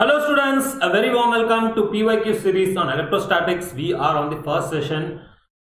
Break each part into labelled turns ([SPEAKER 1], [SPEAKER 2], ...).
[SPEAKER 1] Hello students, a very warm welcome to PYQ series on electrostatics. We are on the first session.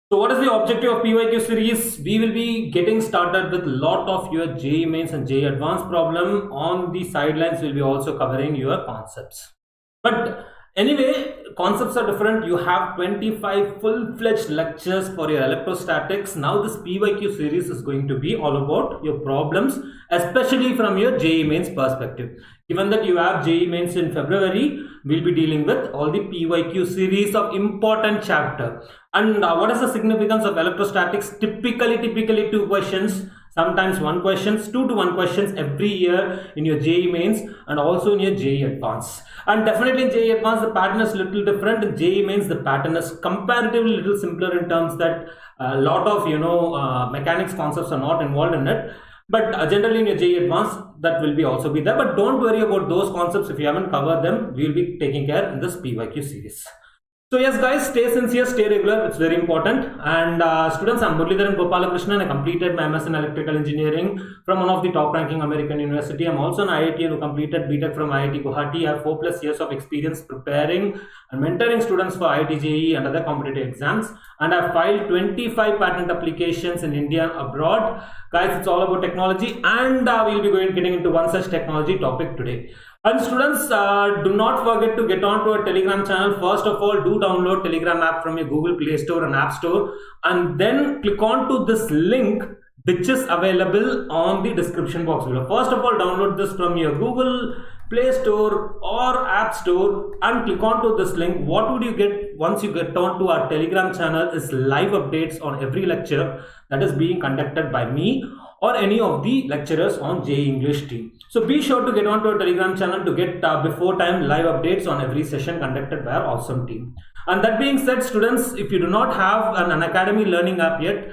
[SPEAKER 1] So what is the objective of PYQ series? We will be getting started with a lot of your JEE Mains and JEE Advanced problem. On the sidelines, we'll be also covering your concepts. But anyway, concepts are different. You have 25 full-fledged lectures for your electrostatics. Now this PYQ series is going to be all about your problems, especially from your JEE Mains perspective. Given that you have JEE Mains in February, we'll be dealing with all the PYQ series of important chapter. And what is the significance of electrostatics? Typically 2 questions, sometimes 1 questions, 2 to 1 questions every year in your JEE Mains and also in your JEE Advanced. And definitely in JEE Advanced, the pattern is little different. In JEE Mains, the pattern is comparatively little simpler in terms that a lot of mechanics concepts are not involved in it. But generally in your JEE Advanced, that will be also be there. But don't worry about those concepts. If you haven't covered them, we will be taking care in this PYQ series. So yes guys, stay sincere, stay regular, it's very important. And students, I'm Muralidharan and I completed my MS in Electrical Engineering from one of the top ranking American university. I'm also an IIT who completed BTech from IIT Guwahati. I have 4+ years of experience preparing and mentoring students for IIT JEE and other competitive exams. And I've filed 25 patent applications in India and abroad. Guys, it's all about technology and we'll be getting into one such technology topic today. And students, do not forget to get on to our Telegram channel. First of all, do download Telegram app from your Google Play Store and App Store, and then click on to this link which is available on the description box below. First of all, download this from your Google Play Store or App Store and click on to this link. What would you get once you get on to our Telegram channel is live updates on every lecture that is being conducted by me or any of the lecturers on JEE English team. So be sure to get onto our Telegram channel to get before time live updates on every session conducted by our awesome team. And that being said, students, if you do not have an Unacademy learning app yet,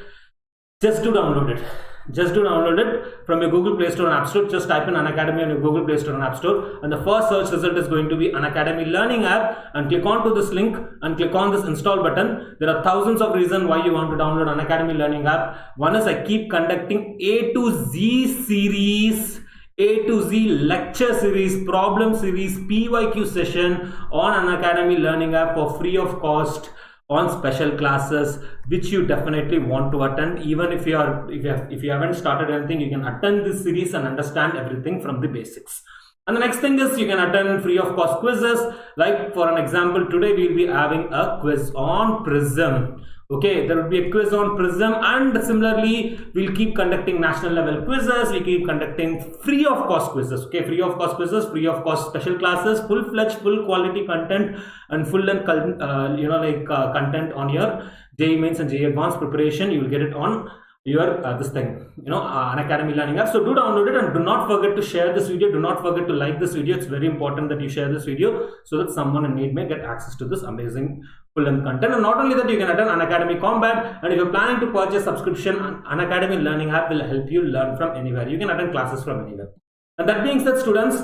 [SPEAKER 1] just do download it. Just do download it from your Google Play Store and App Store. Just type in Unacademy on your Google Play Store and App Store, and the first search result is going to be Unacademy Learning App. And click on to this link and click on this install button. There are thousands of reasons why you want to download Unacademy Learning App. One is I keep conducting A to Z series, A to Z lecture series, problem series, PYQ session on Unacademy Learning App for free of cost on special classes, which you definitely want to attend. Even if you haven't started anything, you can attend this series and understand everything from the basics. And the next thing is you can attend free of cost quizzes. Like for an example, today we'll be having a quiz on Prism. Okay, there will be a quiz on Prism, and similarly we'll keep conducting national level quizzes. We keep conducting free of cost quizzes. Okay, free of cost quizzes, free of cost special classes, full-fledged, full quality content and full-length content on your JEE Mains and JEE Advanced preparation. You will get it on your Unacademy Learning App. So do download it, and do not forget to share this video. Do not forget to like this video. It's very important that you share this video so that someone in need may get access to this amazing full-length content. And not only that, you can attend Unacademy Combat, and if you're planning to purchase subscription, Unacademy Learning App will help you learn from anywhere. You can attend classes from anywhere. And that being said, students,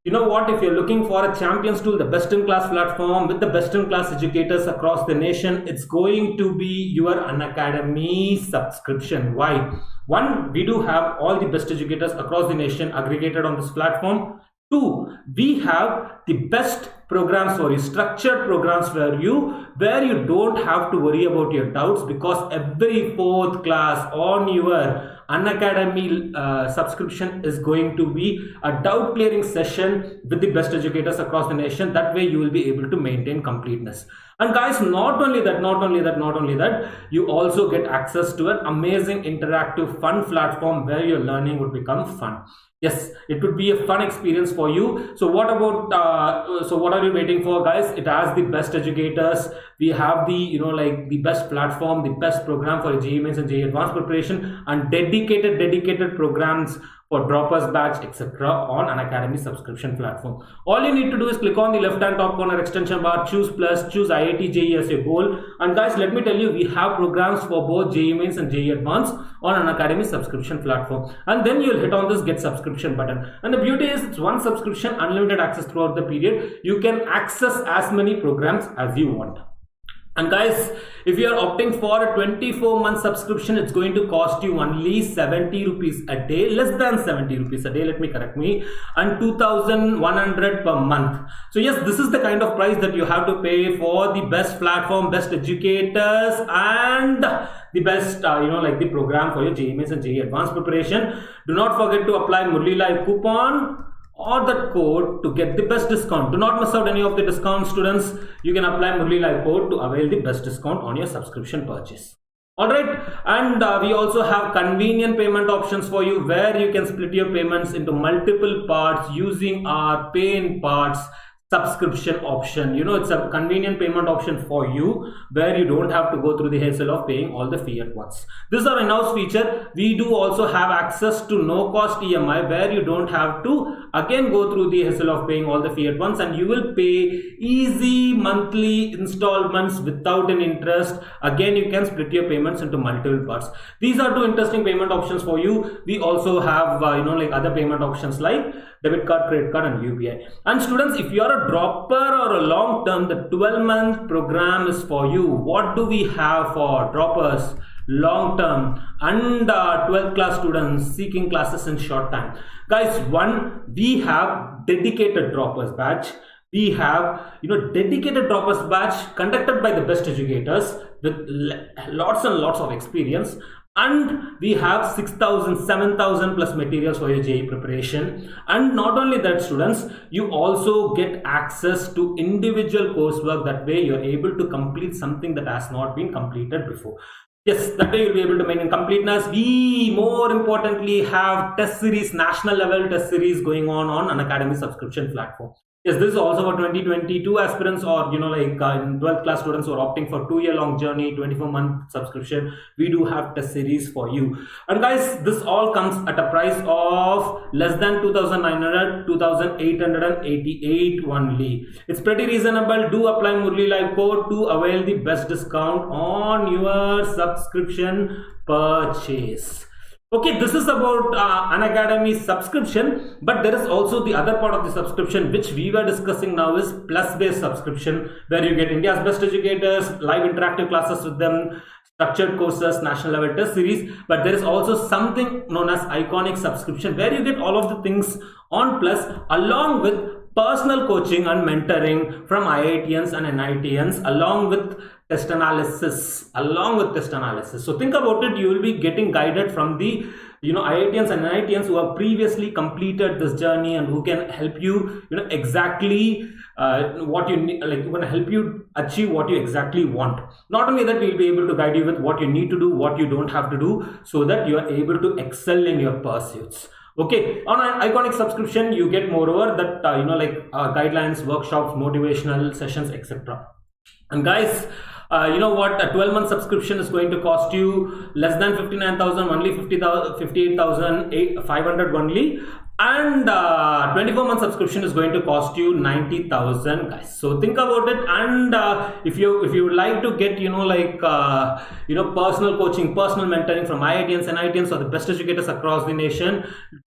[SPEAKER 1] you know what, if you're looking for a champions tool, the best in class platform with the best in class educators across the nation, it's going to be your Unacademy subscription. Why? One, we do have all the best educators across the nation aggregated on this platform. 2, we have the best programs for you, structured programs for you, where you don't have to worry about your doubts, because every 4th class on your Unacademy subscription is going to be a doubt clearing session with the best educators across the nation. That way you will be able to maintain completeness. And guys, not only that, you also get access to an amazing interactive fun platform where your learning would become fun. Yes, it would be a fun experience for you. So what about what are you waiting for, guys? It has the best educators. We have the the best platform, the best program for JEE Mains and JEE Advanced preparation, and dedicated programs for droppers batch, etc. on Unacademy subscription platform. All you need to do is click on the left hand top corner extension bar, choose plus, choose IIT JEE as your goal. And guys, let me tell you, we have programs for both JEE Mains and JEE Advanced on Unacademy subscription platform. And then you'll hit on this get subscription button. And the beauty is, it's one subscription, unlimited access throughout the period. You can access as many programs as you want. And guys, if you are opting for a 24-month subscription, it's going to cost you only 70 rupees a day, less than 70 rupees a day, let me correct me, and 2,100 per month. So yes, this is the kind of price that you have to pay for the best platform, best educators, and the best, like the program for your JEE Mains and JEE Advanced preparation. Do not forget to apply Murli Live coupon or that code to get the best discount. Do not miss out any of the discounts, students. You can apply Murli Live code to avail the best discount on your subscription purchase. Alright, and we also have convenient payment options for you where you can split your payments into multiple parts using our pay in parts subscription option. It's a convenient payment option for you where you don't have to go through the hassle of paying all the fee at once. This is our in-house feature. We do also have access to no cost EMI where you don't have to again go through the hassle of paying all the fee at once, and you will pay easy monthly installments without an interest. Again, you can split your payments into multiple parts. These are two interesting payment options for you. We also have like other payment options like debit card, credit card, and UPI. And students, if you are a dropper or a long term, the 12-month program is for you. What do we have for droppers, long term, and 12th class students seeking classes in short time? Guys, one, we have dedicated droppers batch. We have dedicated droppers batch conducted by the best educators with lots and lots of experience. And we have 6,000, 7,000 plus materials for your JEE preparation. And not only that, students, you also get access to individual coursework. That way you're able to complete something that has not been completed before. Yes, that way you'll be able to maintain completeness. We more importantly have test series, national level test series going on Unacademy subscription platform. Yes, this is also for 2022 aspirants or in 12th class students who are opting for 2-year long journey, 24-month subscription. We do have test series for you. And guys, this all comes at a price of less than 2,900, 2,888 only. It's pretty reasonable. Do apply Murli Live code to avail the best discount on your subscription purchase. Okay, this is about Unacademy subscription, but there is also the other part of the subscription which we were discussing now is plus based subscription, where you get India's best educators, live interactive classes with them, structured courses, national level test series. But there is also something known as iconic subscription where you get all of the things on plus along with personal coaching and mentoring from IITians and NITians along with test analysis. So think about it, you will be getting guided from the IITians and NITians who have previously completed this journey and who can help you exactly what you need, like going to help you achieve what you exactly want. Not only that, we will be able to guide you with what you need to do, what you don't have to do, so that you are able to excel in your pursuits. Okay, on an iconic subscription you get moreover that guidelines, workshops, motivational sessions, etc. And guys, you know what, a 12-month subscription is going to cost you less than 59,000, only 58,500 only, and 24-month subscription is going to cost you 90,000, guys. So think about it. And if you would like to get personal coaching, personal mentoring from IITians and NITians or the best educators across the nation,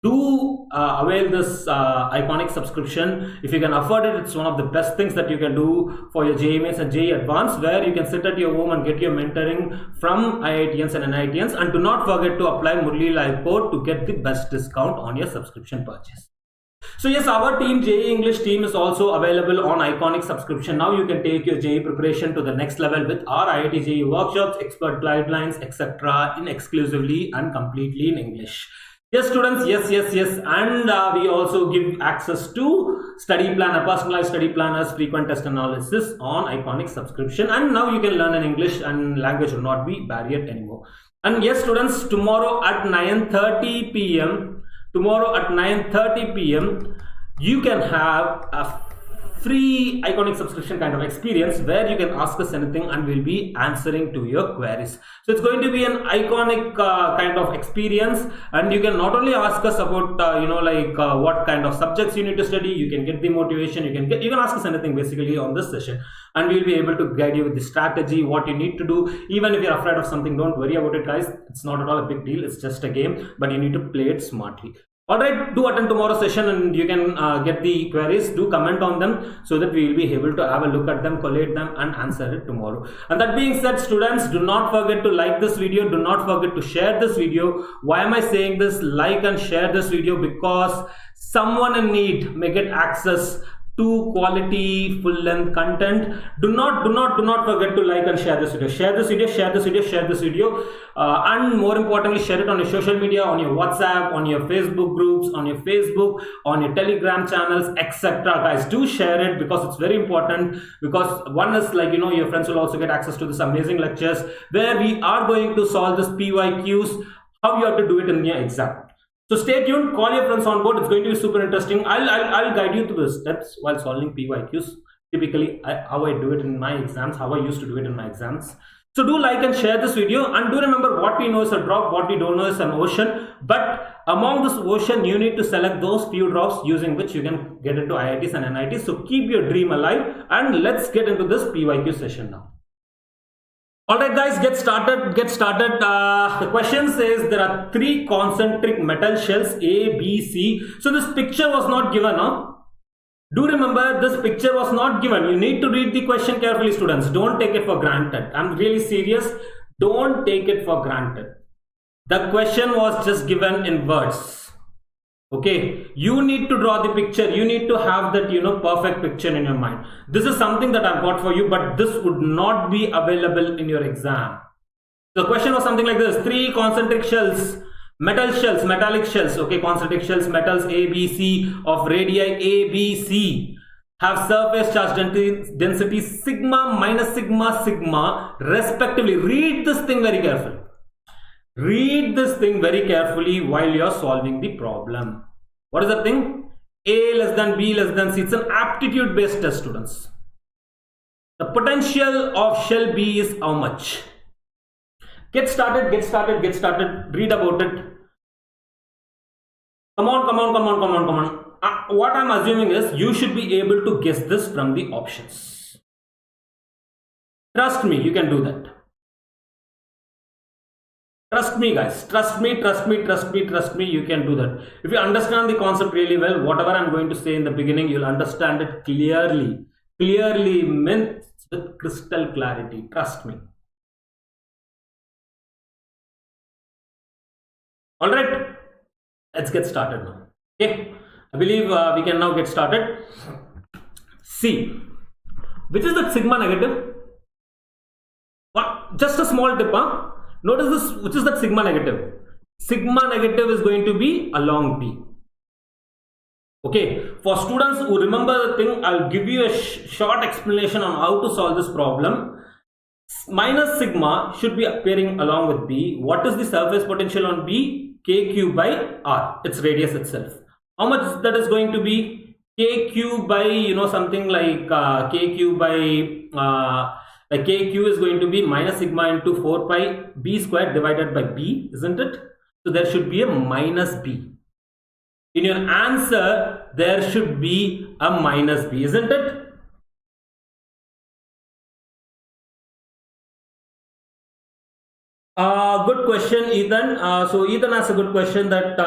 [SPEAKER 1] do avail this iconic subscription. If you can afford it, it's one of the best things that you can do for your JEE Mains and JEE Advanced, where you can sit at your home and get your mentoring from IITians and NITians. And do not forget to apply Murli Live code to get the best discount on your subscription purchase. So yes, our team, JEE English team, is also available on iconic subscription. Now you can take your JEE preparation to the next level with our IIT JEE workshops, expert guidelines, etc. in exclusively and completely in English. Yes, students, yes. And we also give access to study planner, personalized study planners, frequent test analysis on iconic subscription. And now you can learn in English and language will not be barrier anymore. And yes, students, tomorrow at 9:30 p.m., you can have a free iconic subscription kind of experience where you can ask us anything and we'll be answering to your queries. So it's going to be an iconic kind of experience, and you can not only ask us about what kind of subjects you need to study, you can get the motivation, you can ask us anything basically on this session, and we'll be able to guide you with the strategy, what you need to do. Even if you're afraid of something, don't worry about it, guys. It's not at all a big deal. It's just a game, but you need to play it smartly. Alright, do attend tomorrow's session and you can get the queries. Do comment on them so that we will be able to have a look at them, collate them and answer it tomorrow. And that being said, students, do not forget to like this video. Do not forget to share this video. Why am I saying this? Like and share this video because someone in need may get access to quality full-length content. Do not forget to like and share this video. Share this video, and more importantly, share it on your social media, on your WhatsApp, on your Facebook groups, on your Facebook, on your Telegram channels, etc. Guys, do share it because it's very important. Because one is like, your friends will also get access to this amazing lectures where we are going to solve this PYQs, how you have to do it in your exam. So stay tuned, call your friends on board. It's going to be super interesting. I'll guide you through the steps while solving PYQs. Typically, how I do it in my exams, how I used to do it in my exams. So do like and share this video, and do remember what we know is a drop, what we don't know is an ocean. But among this ocean, you need to select those few drops using which you can get into IITs and NITs. So keep your dream alive, and let's get into this PYQ session now. Alright guys, get started. The question says there are 3 concentric metal shells A, B, C. So this picture was not given, huh? Do remember, this picture was not given. You need to read the question carefully, students. Don't take it for granted. I'm really serious. Don't take it for granted. The question was just given in words. Okay, you need to draw the picture. You need to have that, perfect picture in your mind. This is something that I've got for you, but this would not be available in your exam. The question was something like this: 3 concentric shells, metallic shells, okay, concentric shells, metals A, B, C of radii A, B, C have surface charge density sigma minus sigma, sigma respectively. Read this thing very carefully. Read this thing very carefully while you are solving the problem. What is that thing? A less than B less than C. It's an aptitude based test, students. The potential of shell B is how much? Get started. Read about it. Come on. What I'm assuming is you should be able to guess this from the options. Trust me, you can do that. Trust me, guys. Trust me. You can do that. If you understand the concept really well, whatever I'm going to say in the beginning, you'll understand it clearly. Clearly meant with crystal clarity. Trust me. Alright. Let's get started now. Okay. I believe we can now get started. See. Which is that sigma negative? What? Just a small tip, huh? Notice this, which is that sigma negative? Sigma negative is going to be along B. Okay, for students who remember the thing, I'll give you a short explanation on how to solve this problem. Minus sigma should be appearing along with B. What is the surface potential on B? KQ by R, its radius itself. How much that is going to be? KQ by, something like KQ by... like KQ is going to be minus sigma into 4 pi B squared divided by B, isn't it? So there should be a minus B. In your answer, there should be a minus B, isn't it? Good question, Ethan. So Ethan has a good question that,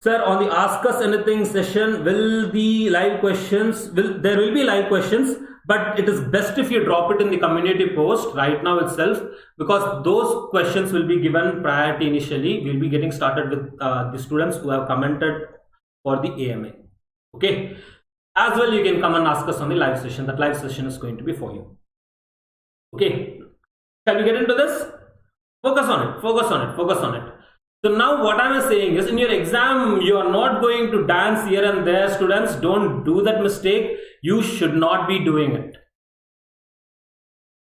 [SPEAKER 1] sir, on the Ask Us Anything session, there will be live questions, but it is best if you drop it in the community post right now itself, because those questions will be given priority initially. We'll be getting started with the students who have commented for the AMA. Okay. As well, you can come and ask us on the live session. That live session is going to be for you. Okay. Shall we get into this? Focus on it. So now what I am saying is, in your exam, you are not going to dance here and there, students. Don't do that mistake. You should not be doing it.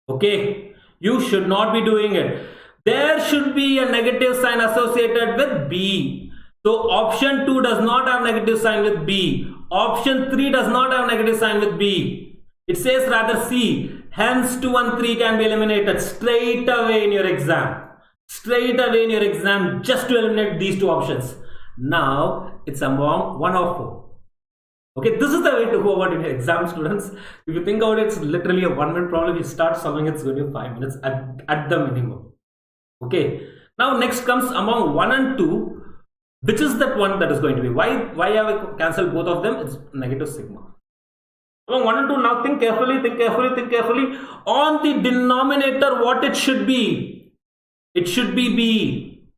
[SPEAKER 1] Okay. You should not be doing it. There should be a negative sign associated with B. So option 2 does not have negative sign with B. Option 3 does not have negative sign with B. It says rather C. Hence 2 and 3 can be eliminated straight away in your exam. Just to eliminate these 2 options. Now it's among 1 or 4. Okay, this is the way to go about in your exam, students. If you think about it, it's literally a 1-minute problem. If you start solving it, it's going to be 5 minutes at the minimum. Okay, now next comes among 1 and 2. Which is that one that is going to be? Why have I cancelled both of them? It's negative sigma. 1 and 2, now think carefully. On the denominator, what it should be? It should be B.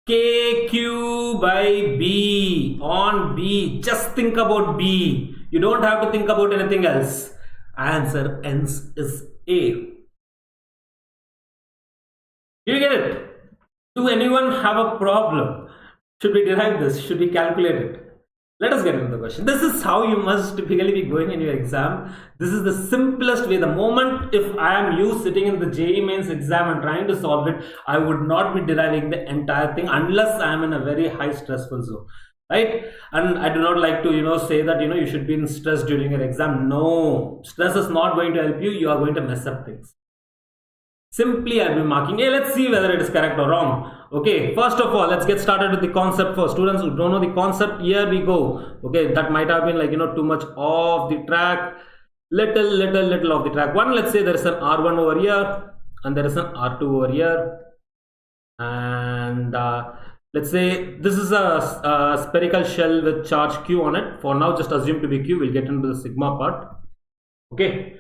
[SPEAKER 1] KQ by B. On B. Just think about B. You don't have to think about anything else. Answer hence is A. Do you get it? Do anyone have a problem? Should we derive this? Should we calculate it? Let us get into the question. This is how you must typically be going in your exam. This is the simplest way. The moment if I am you sitting in the JEE Mains exam and trying to solve it, I would not be deriving the entire thing unless I am in a very high stressful zone. Right? And I do not like to say that you should be in stress during your exam. No, stress is not going to help you. You are going to mess up things. Simply I'll be marking. Hey, let's see whether it is correct or wrong. Okay, first of all, let's get started with the concept. For students who don't know the concept, here we go. Okay, that might have been too much off the track, little off the track. One, let's say there is an R1 over here and there is an R2 over here, and let's say this is a spherical shell with charge Q on it. For now, just assume to be Q. We'll get into the sigma part. Okay,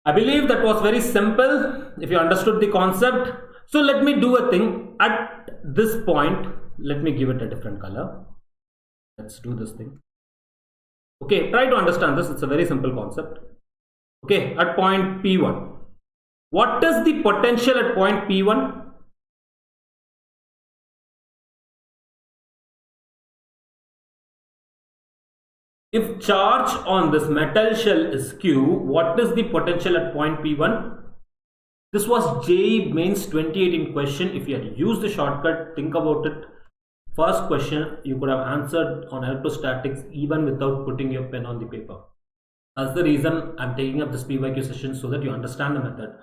[SPEAKER 1] I believe that was very simple if you understood the concept. So let me do a thing at this point. Let me give it a different color. Let's do this thing. Okay, try to understand this. It's a very simple concept. Okay, at point P1, what is the potential at point P1? If charge on this metal shell is Q, what is the potential at point P1? This was JEE Mains 2018 question. If you had used the shortcut, think about it. First question, you could have answered on electrostatics even without putting your pen on the paper. That's the reason I'm taking up this PYQ session, so that you understand the method.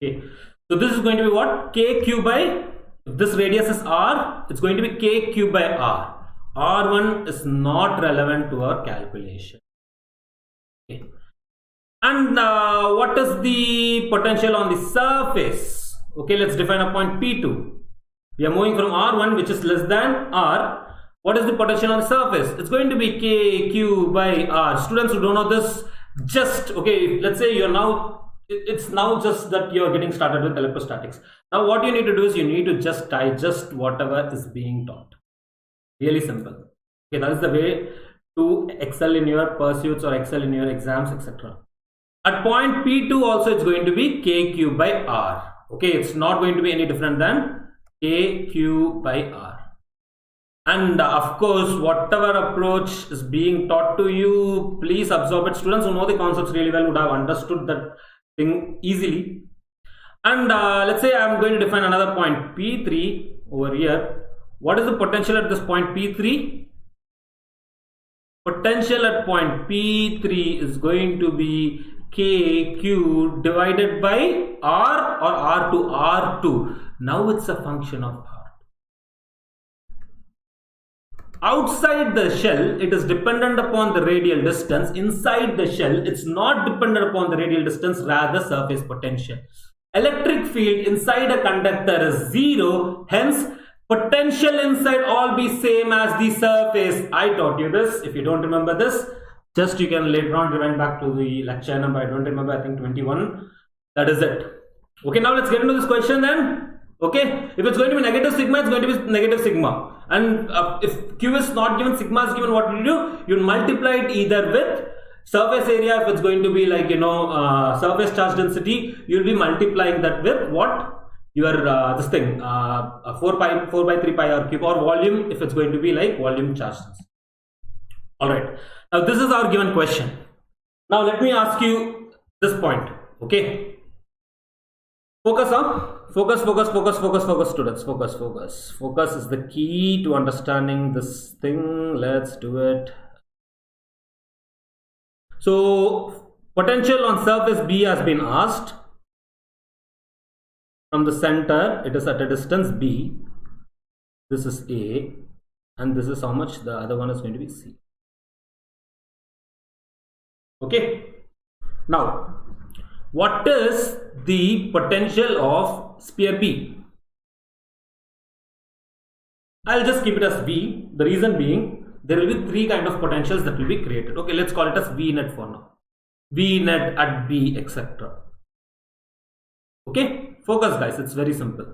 [SPEAKER 1] Okay, so this is going to be what? KQ by, if this radius is R, it's going to be KQ by R. R1 is not relevant to our calculation. Okay. And what is the potential on the surface? Okay, let's define a point P2. We are moving from R1, which is less than R. What is the potential on the surface? It's going to be KQ by R. Students who don't know this, just, okay, let's say you're now, it's now just that you're getting started with electrostatics. Now what you need to do is you need to just digest whatever is being taught. Really simple. Okay, that is the way to excel in your pursuits or excel in your exams, etc. At point P2 also it's going to be KQ by R. Okay, it's not going to be any different than KQ by R. And of course, whatever approach is being taught to you, please absorb it. Students who know the concepts really well would have understood that thing easily. And let's say I'm going to define another point P3 over here. What is the potential at this point P3? Potential at point P3 is going to be KQ divided by R or R to R2. Now it's a function of R. Outside the shell, it is dependent upon the radial distance. Inside the shell, it's not dependent upon the radial distance, rather surface potential. Electric field inside a conductor is 0, hence potential inside all be same as the surface. I taught you this. If you don't remember this, just you can later on rewind back to the lecture number. I don't remember, I think 21. That is it. Okay, now let's get into this question then. Okay, if it's going to be negative sigma, it's going to be negative sigma. And if Q is not given, sigma is given, what will you do? You multiply it either with surface area. If it's going to be like, surface charge density, you'll be multiplying that with what? Your this thing 4 by 3 pi r cube, or volume if it's going to be like volume charge density. All right, now this is our given question. Now let me ask you this point. Okay, focus on focus students. Focus is the key to understanding this thing. Let's do it. So potential on surface B has been asked. From the center, it is at a distance B. This is A, and this is how much? The other one is going to be C. Okay. Now, what is the potential of sphere B? I'll just keep it as V. The reason being, there will be three kind of potentials that will be created. Okay, let's call it as V net for now. V net at B, etc. Okay, focus guys, it's very simple.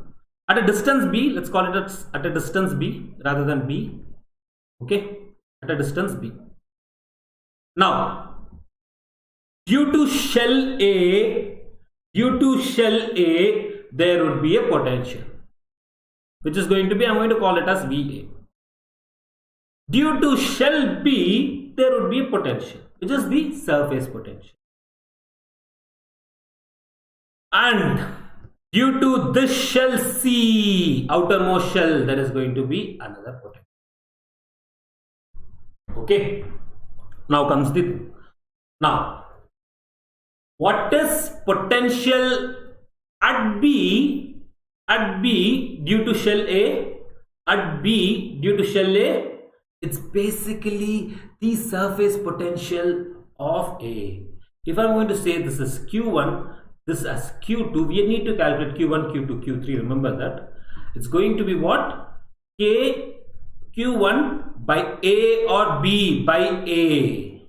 [SPEAKER 1] At a distance B, let's call it at a distance B rather than B. Okay, at a distance B. Now, due to shell A, there would be a potential, which is going to be, I'm going to call it as VA. Due to shell B, there would be a potential, which is the surface potential. And due to this shell C, outermost shell, there is going to be another potential. Okay. Now comes the, now, what is potential at B due to shell A? At B due to shell A, it's basically the surface potential of A. If I'm going to say this is Q1, this as Q2, we need to calculate Q1, Q2, Q3. Remember that. It's going to be what? K Q1 by A or B by A.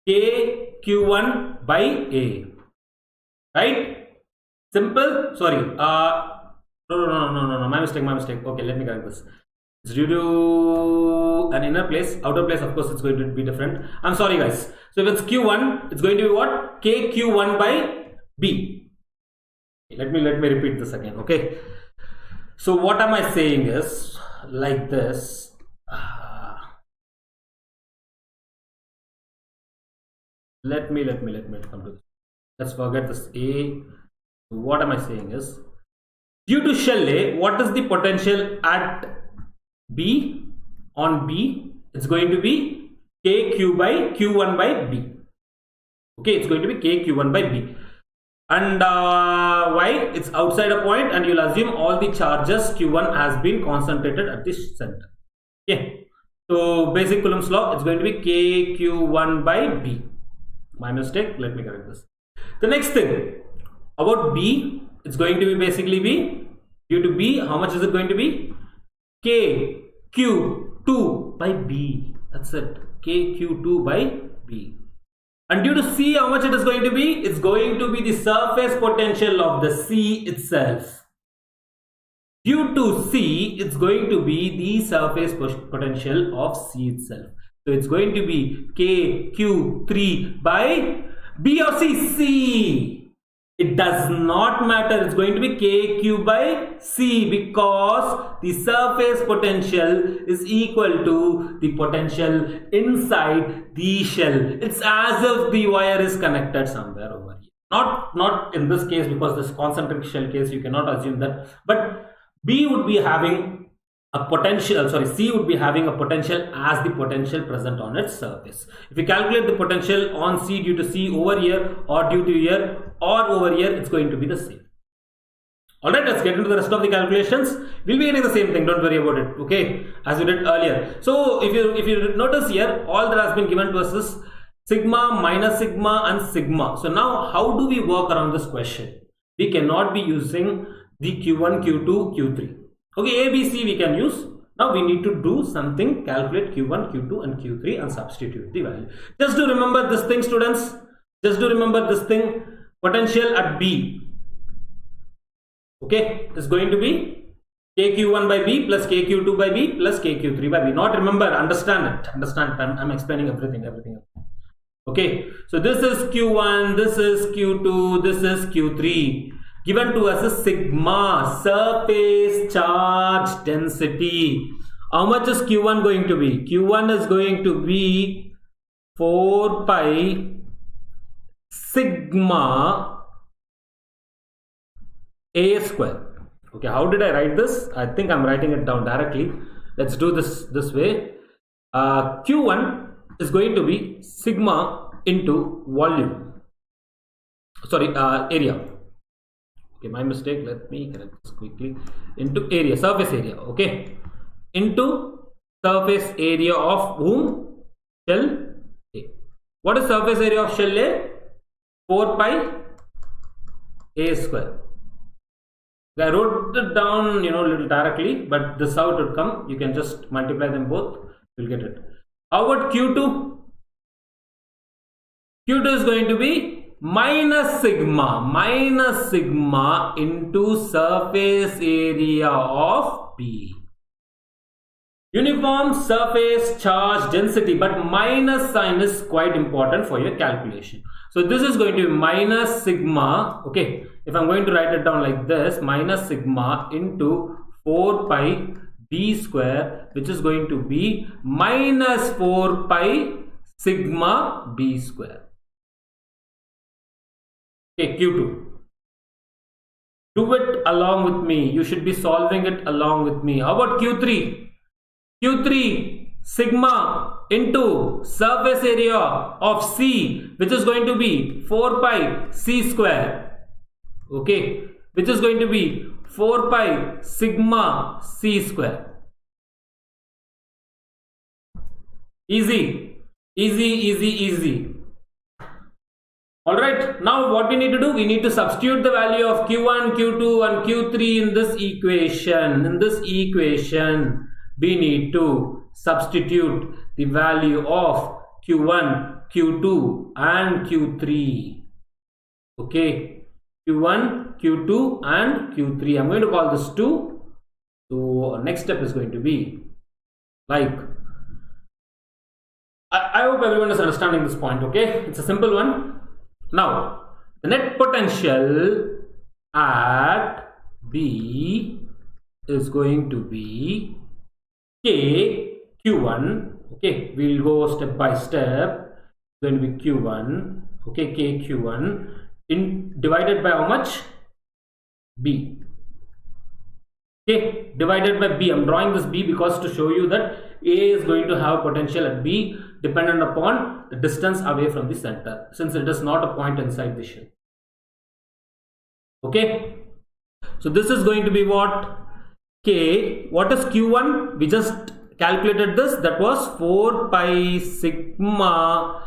[SPEAKER 1] K Q1 by A. Right? Simple? Sorry. No. My mistake. Okay, let me correct this. It's due to an inner place. Outer place, of course, it's going to be different. I'm sorry, guys. So if it's Q1, it's going to be what? K Q1 by B. Let me repeat this again. Okay. So what am I saying is like this. Let me come to this. Let's forget this A. So what am I saying is, due to shell A, what is the potential at B? On B, it's going to be KQ by Q1 by B. Okay, it's going to be KQ1 by B. And why? It's outside a point, and you'll assume all the charges Q1 has been concentrated at this center. Okay, so basic Coulomb's law, it's going to be KQ1 by B. My mistake, let me correct this. The next thing about B, it's going to be basically B. Due to B, how much is it going to be? KQ2 by B. That's it. KQ2 by B. And due to C, how much it is going to be? It's going to be the surface potential of the C itself. Due to C, it's going to be the surface potential of C itself. So it's going to be KQ3 by B or C? C. It does not matter. It's going to be KQ by C because the surface potential is equal to the potential inside the shell. It's as if the wire is connected somewhere over here. Not in this case, because this concentric shell case, you cannot assume that. But B would be having a potential, C would be having a potential as the potential present on its surface. If you calculate the potential on C due to C over here or due to here or over here, it's going to be the same. Alright, let's get into the rest of the calculations. We'll be getting the same thing, don't worry about it, okay, as we did earlier. So if you notice here, all that has been given to us is sigma, minus sigma and sigma. So now how do we work around this question? We cannot be using the Q1, Q2, Q3. Okay, A, B, C we can use. Now we need to do something, calculate Q1, Q2 and Q3 and substitute the value. Just to remember this thing, students. Just to remember this thing, potential at B. Okay, is going to be KQ1 by B plus KQ2 by B plus KQ3 by B. Not remember, understand it. Understand it. I'm explaining everything. Okay, so this is Q1, this is Q2, this is Q3. Given to us is sigma, surface charge density. How much is Q1 going to be? Q1 is going to be 4 pi sigma A square. Okay, how did I write this? I think I'm writing it down directly. Let's do this way. Q1 is going to be sigma into volume. Sorry, area. Okay, my mistake. Let me correct this quickly. Into area, surface area. Okay, into surface area of whom? Shell A. What is surface area of shell A? 4 pi A square. I wrote it down, a little directly, but this is how it would come. You can just multiply them both, you'll get it. How about Q2? Q2 is going to be minus sigma into surface area of B. Uniform surface charge density, but minus sign is quite important for your calculation. So this is going to be minus sigma, okay, if I'm going to write it down like this, minus sigma into 4 pi B square, which is going to be minus 4 pi sigma B square. Okay, Q2. Do it along with me. You should be solving it along with me. How about Q3? Q3 sigma into surface area of C, which is going to be 4 pi C square. Okay, which is going to be 4 pi sigma C square. Easy. Alright, now what we need to do, we need to substitute the value of Q1, Q2 and Q3 in this equation. We need to substitute the value of Q1, Q2 and Q3. Okay, Q1, Q2 and Q3. I'm going to call this 2. So next step is going to be like, I hope everyone is understanding this point. Okay, it's a simple one. Now the net potential at B is going to be K Q1. Okay, we'll go step by step. It's going to be Q1. Okay, K Q1 divided by how much? B. Okay, divided by B. I'm drawing this B because to show you that A is going to have potential at B dependent upon the distance away from the center, since it is not a point inside the shell. Okay, so this is going to be what? K. What is Q1? We just calculated this. That was 4 pi sigma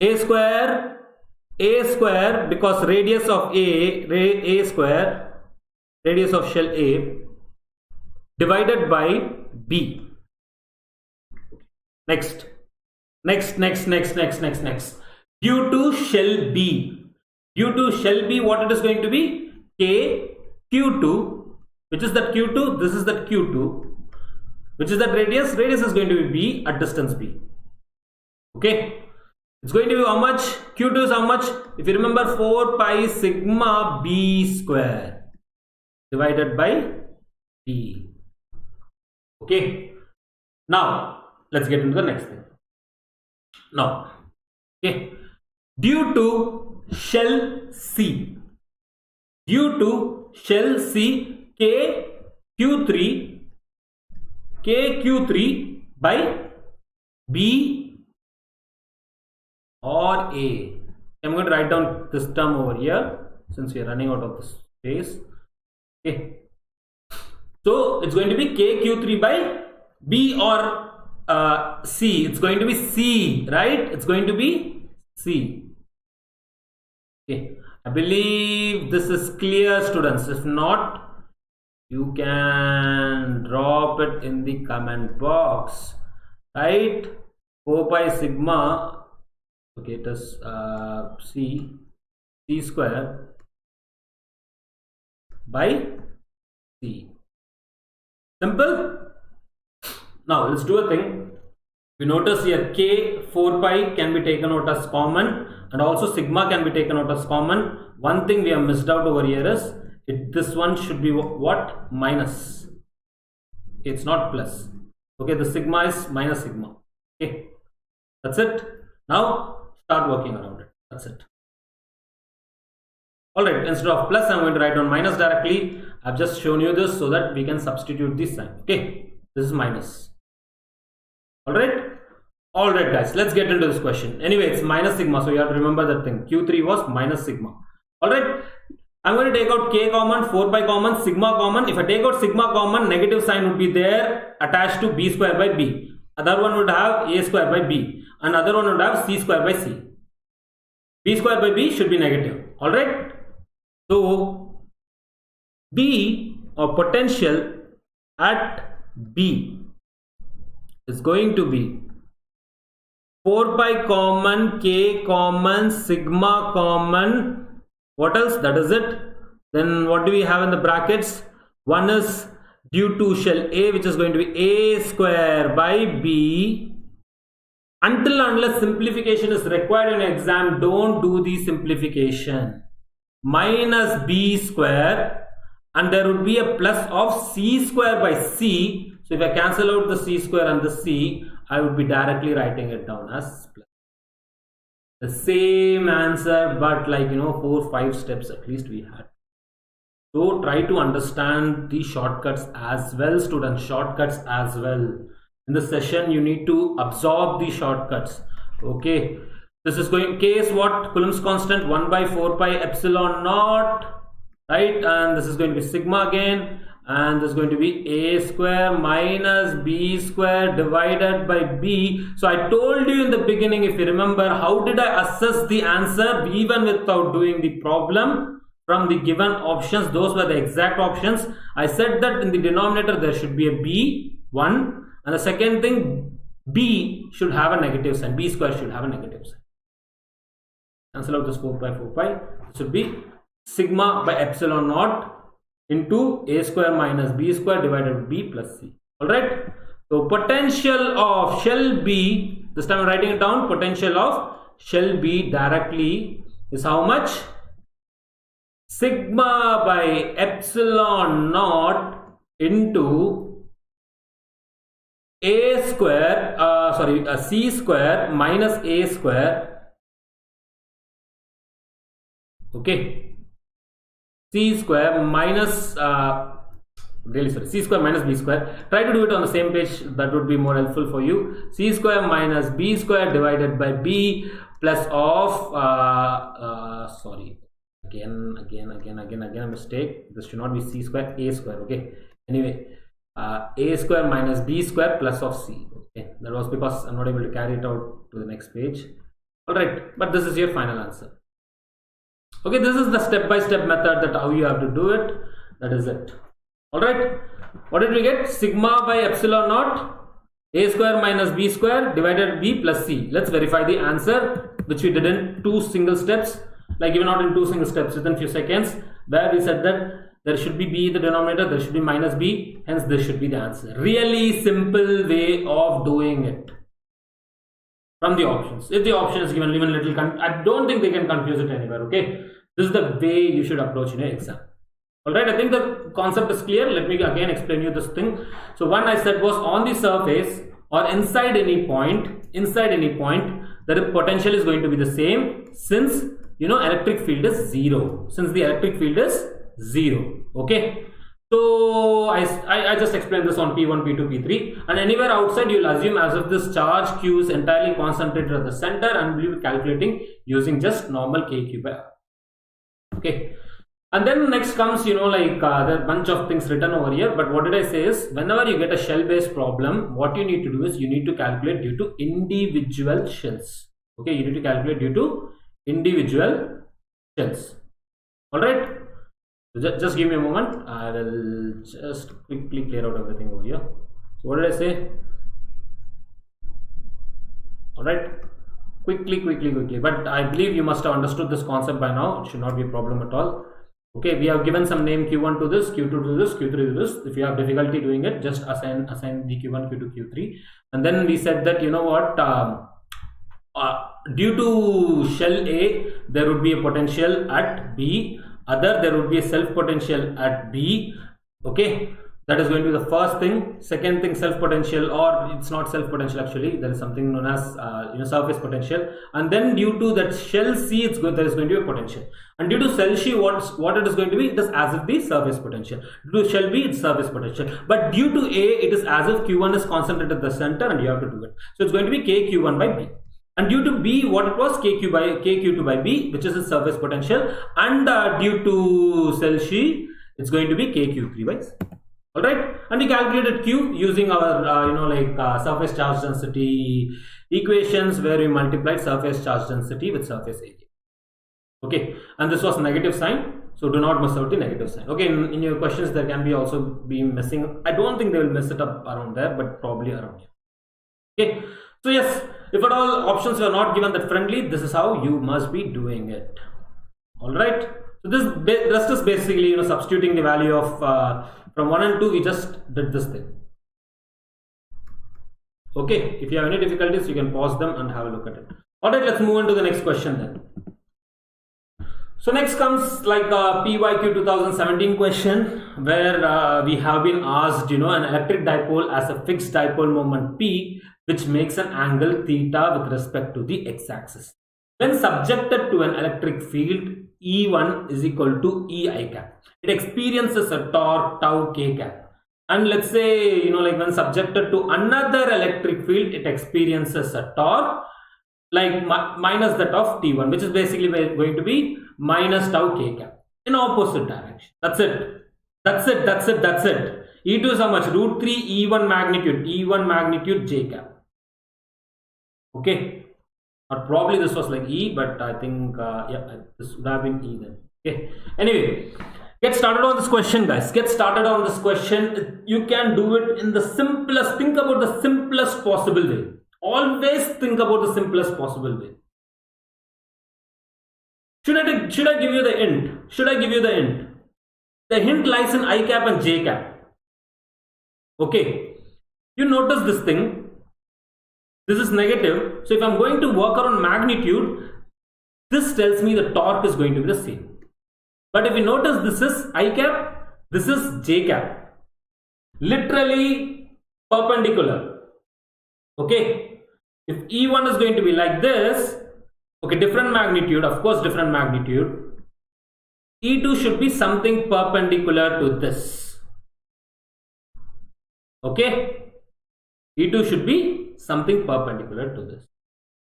[SPEAKER 1] A square because radius of A square, radius of shell A, divided by B. Next. Due to shell B, what it is going to be? K Q2, which is that Q2, this is that Q2, which is that radius is going to be B at distance B. Okay, it's going to be how much? Q2 is how much? If you remember, 4 pi sigma B square divided by B. Okay, now let's get into the next thing. Now, okay, due to shell C, K Q3 by B or A. I'm going to write down this term over here since we are running out of the space. Okay, so it's going to be K Q3 by B or C. It's going to be C, right? It's going to be C. Okay, I believe this is clear, students. If not, you can drop it in the comment box, right? 4 pi sigma, okay, it is C square by C. Simple. Now let's do a thing. We notice here K 4 pi can be taken out as common, and also sigma can be taken out as common. One thing we have missed out over here is this one should be what? Minus. It's not plus. Okay, the sigma is minus sigma. Okay, that's it. Now start working around it. That's it. Alright, instead of plus, I'm going to write down minus directly. I've just shown you this so that we can substitute this sign. Okay, this is minus. Alright guys, let's get into this question. Anyway, it's minus sigma, so you have to remember that thing. Q3 was minus sigma. Alright, I'm going to take out K common, 4 pi common, sigma common. If I take out sigma common, negative sign would be there attached to B square by B. Other one would have A square by B. Another one would have C square by C. B square by B should be negative. Alright, so B or potential at B is going to be 4 pi common, K common, sigma common. What else? That is it. Then what do we have in the brackets? One is due to shell A, which is going to be A square by B. Until unless simplification is required in exam, don't do the simplification. Minus B square, and there would be a plus of C square by C. So if I cancel out the C square and the C, I would be directly writing it down as plus. The same answer, but like 4-5 steps at least we had. So try to understand the shortcuts as well, students. Shortcuts as well. In the session, you need to absorb the shortcuts. Okay. This is going case what? Coulomb's constant 1 by 4 pi epsilon naught. Right? And this is going to be sigma again. And this is going to be A square minus B square divided by B. So I told you in the beginning, if you remember, how did I assess the answer even without doing the problem? From the given options, those were the exact options. I said that in the denominator there should be a B, 1, and the second thing, B should have a negative sign. B square should have a negative sign. Cancel out this 4 pi 4 pi. This should be sigma by epsilon naught into A square minus B square divided by B plus C. Alright. So potential of shell B, this time I'm writing it down, potential of shell B directly is how much? Sigma by epsilon naught into A square, C square minus A square. Okay. C square minus C square minus B square. Try to do it on the same page, that would be more helpful for you. C square minus B square divided by B plus of again a mistake. This should not be C square, A square. Okay. Anyway, A square minus B square plus of C. Okay. That was because I'm not able to carry it out to the next page. Alright, but this is your final answer. Okay, this is the step-by-step method that how you have to do it. That is it. Alright, what did we get? Sigma by epsilon naught, A square minus B square divided by B plus C. Let's verify the answer, which we did in 2 single steps, like even not in 2 single steps, within few seconds, where we said that there should be B in the denominator, there should be minus B, hence this should be the answer. Really simple way of doing it. From the options. If the option is given, even little, I don't think they can confuse it anywhere. Okay, this is the way you should approach in your exam. Alright, I think the concept is clear. Let me again explain you this thing. So one I said was on the surface or inside any point, the potential is going to be the same since electric field is 0. Since the electric field is 0. Okay. So I just explained this on P1, P2, P3, and anywhere outside you'll assume as if this charge Q is entirely concentrated at the center, and we'll be calculating using just normal KQ by R. Okay, and then next comes there are a bunch of things written over here, but what did I say is whenever you get a shell based problem, what you need to do is you need to calculate due to individual shells. Okay, you need to calculate due to individual shells. Alright. So just give me a moment. I will just quickly clear out everything over here. So what did I say? Alright, quickly. But I believe you must have understood this concept by now. It should not be a problem at all. Okay, we have given some name Q1 to this, Q2 to this, Q3 to this. If you have difficulty doing it, just assign the Q1, Q2, Q3. And then we said that due to shell A, there would be a potential at B. There would be a self potential at B. Okay, that is going to be the first thing. Second thing, self potential, or it's not self potential actually, there is something known as surface potential. And then due to that shell C, there is going to be a potential. And due to shell C, what it is going to be, it is as if the surface potential. Due to shell B, it's surface potential. But due to A, it is as if Q1 is concentrated at the center, and you have to do it. So it's going to be KQ1 by B. And due to B, what it was, KQ2 by B, which is its surface potential, and due to cell C, it's going to be KQ3 by C. Alright, and we calculated Q using our surface charge density equations, where we multiplied surface charge density with surface area. Okay, and this was negative sign, So do not miss out the negative sign. Okay, in your questions there can be also be missing. I don't think they will mess it up around there, but probably around here. Okay, so yes, if at all options were not given that friendly, this is how you must be doing it. All right. So this rest is basically substituting the value of from 1 and 2. We just did this thing. Okay. If you have any difficulties, you can pause them and have a look at it. All right. Let's move on to the next question then. So next comes like a PYQ 2017 question where we have been asked, an electric dipole as a fixed dipole moment P, which makes an angle theta with respect to the x-axis. When subjected to an electric field, E1 is equal to Ei cap. It experiences a torque tau k cap. And let's say, like when subjected to another electric field, it experiences a torque like minus that of T1, which is basically going to be minus tau k cap in opposite direction. That's it. That's it. That's it. That's it. E2 is how much? Root 3 E1 magnitude J cap. Okay. Or probably this was like E, but I think yeah, this would have been E then. Okay. Anyway, get started on this question, guys. Get started on this question. You can do it in the simplest. Think about the simplest possible way. Always think about the simplest possible way. Should I give you the hint? Should I give you the hint? The hint lies in I cap and J cap. Okay. You notice this thing. This is negative. So if I'm going to work around magnitude, this tells me the torque is going to be the same. But if you notice, this is I cap, this is J cap. Literally perpendicular. Okay. If E1 is going to be like this, okay, different magnitude, of course, different magnitude. E2 should be something perpendicular to this. Okay. E2 should be something perpendicular to this.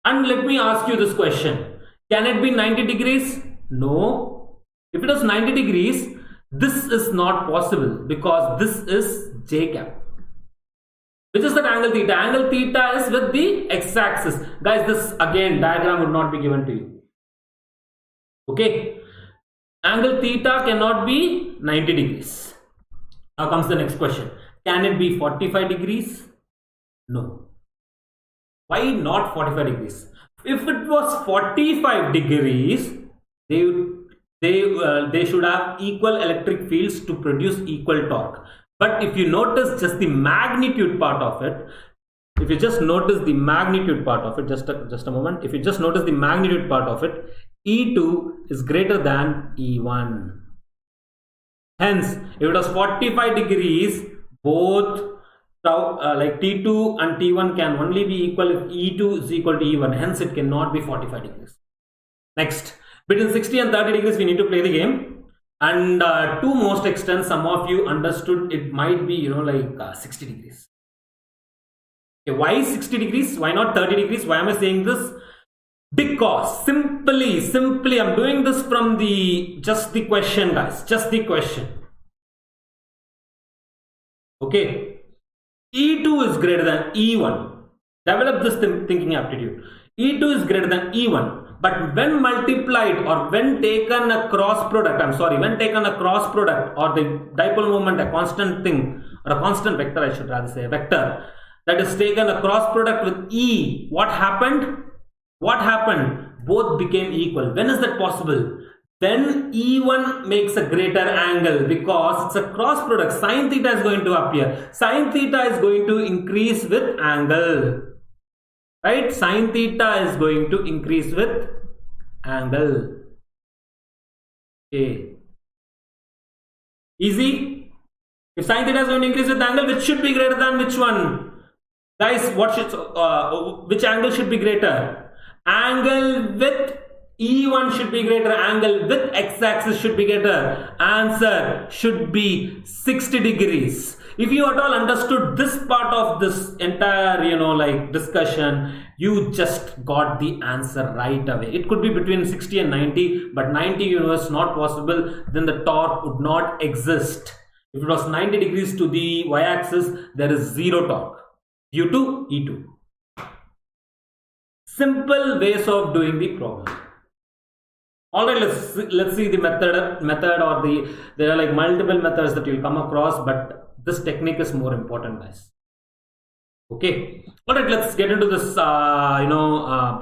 [SPEAKER 1] And let me ask you this question. Can it be 90 degrees? No. If it is 90 degrees, this is not possible because this is J cap. Which is that angle theta? Angle theta is with the x-axis. Guys, this again diagram would not be given to you. Okay. Angle theta cannot be 90 degrees. Now comes the next question. Can it be 45 degrees? No. Why not 45 degrees? If it was 45 degrees, they should have equal electric fields to produce equal torque. But if you notice just the magnitude part of it, if you just notice the magnitude part of it, just a moment, if you just notice the magnitude part of it, E2 is greater than E1. Hence, if it was 45 degrees, both like T2 and T1 can only be equal if E2 is equal to E1. Hence, it cannot be 45 degrees. Next, between 60 and 30 degrees, we need to play the game. And to most extent, some of you understood it might be, like 60 degrees. Okay, why 60 degrees? Why not 30 degrees? Why am I saying this? Because simply, I'm doing this from just the question, guys. Just the question. Okay. E2 is greater than E1. Develop this thinking aptitude. E2 is greater than E1. But when multiplied or when taken a cross product, when taken a cross product or the dipole moment, a constant thing or a constant vector, I should rather say a vector that is taken a cross product with E, what happened? What happened? Both became equal. When is that possible? Then E1 makes a greater angle because it's a cross product. Sin theta is going to appear. Sin theta is going to increase with angle. Right? Sin theta is going to increase with angle. Okay. Easy? If sin theta is going to increase with angle, which should be greater than which one? Guys, which angle should be greater? Angle with E1 should be greater. Angle with x-axis should be greater. Answer should be 60 degrees. If you at all understood this part of this entire, discussion, you just got the answer right away. It could be between 60 and 90, but 90 is not possible. Then the torque would not exist. If it was 90 degrees to the y-axis, there is zero torque due to E2. Simple ways of doing the problem. All right, let's see the method or there are like multiple methods that you'll come across, but this technique is more important, guys. Okay, all right, let's get into this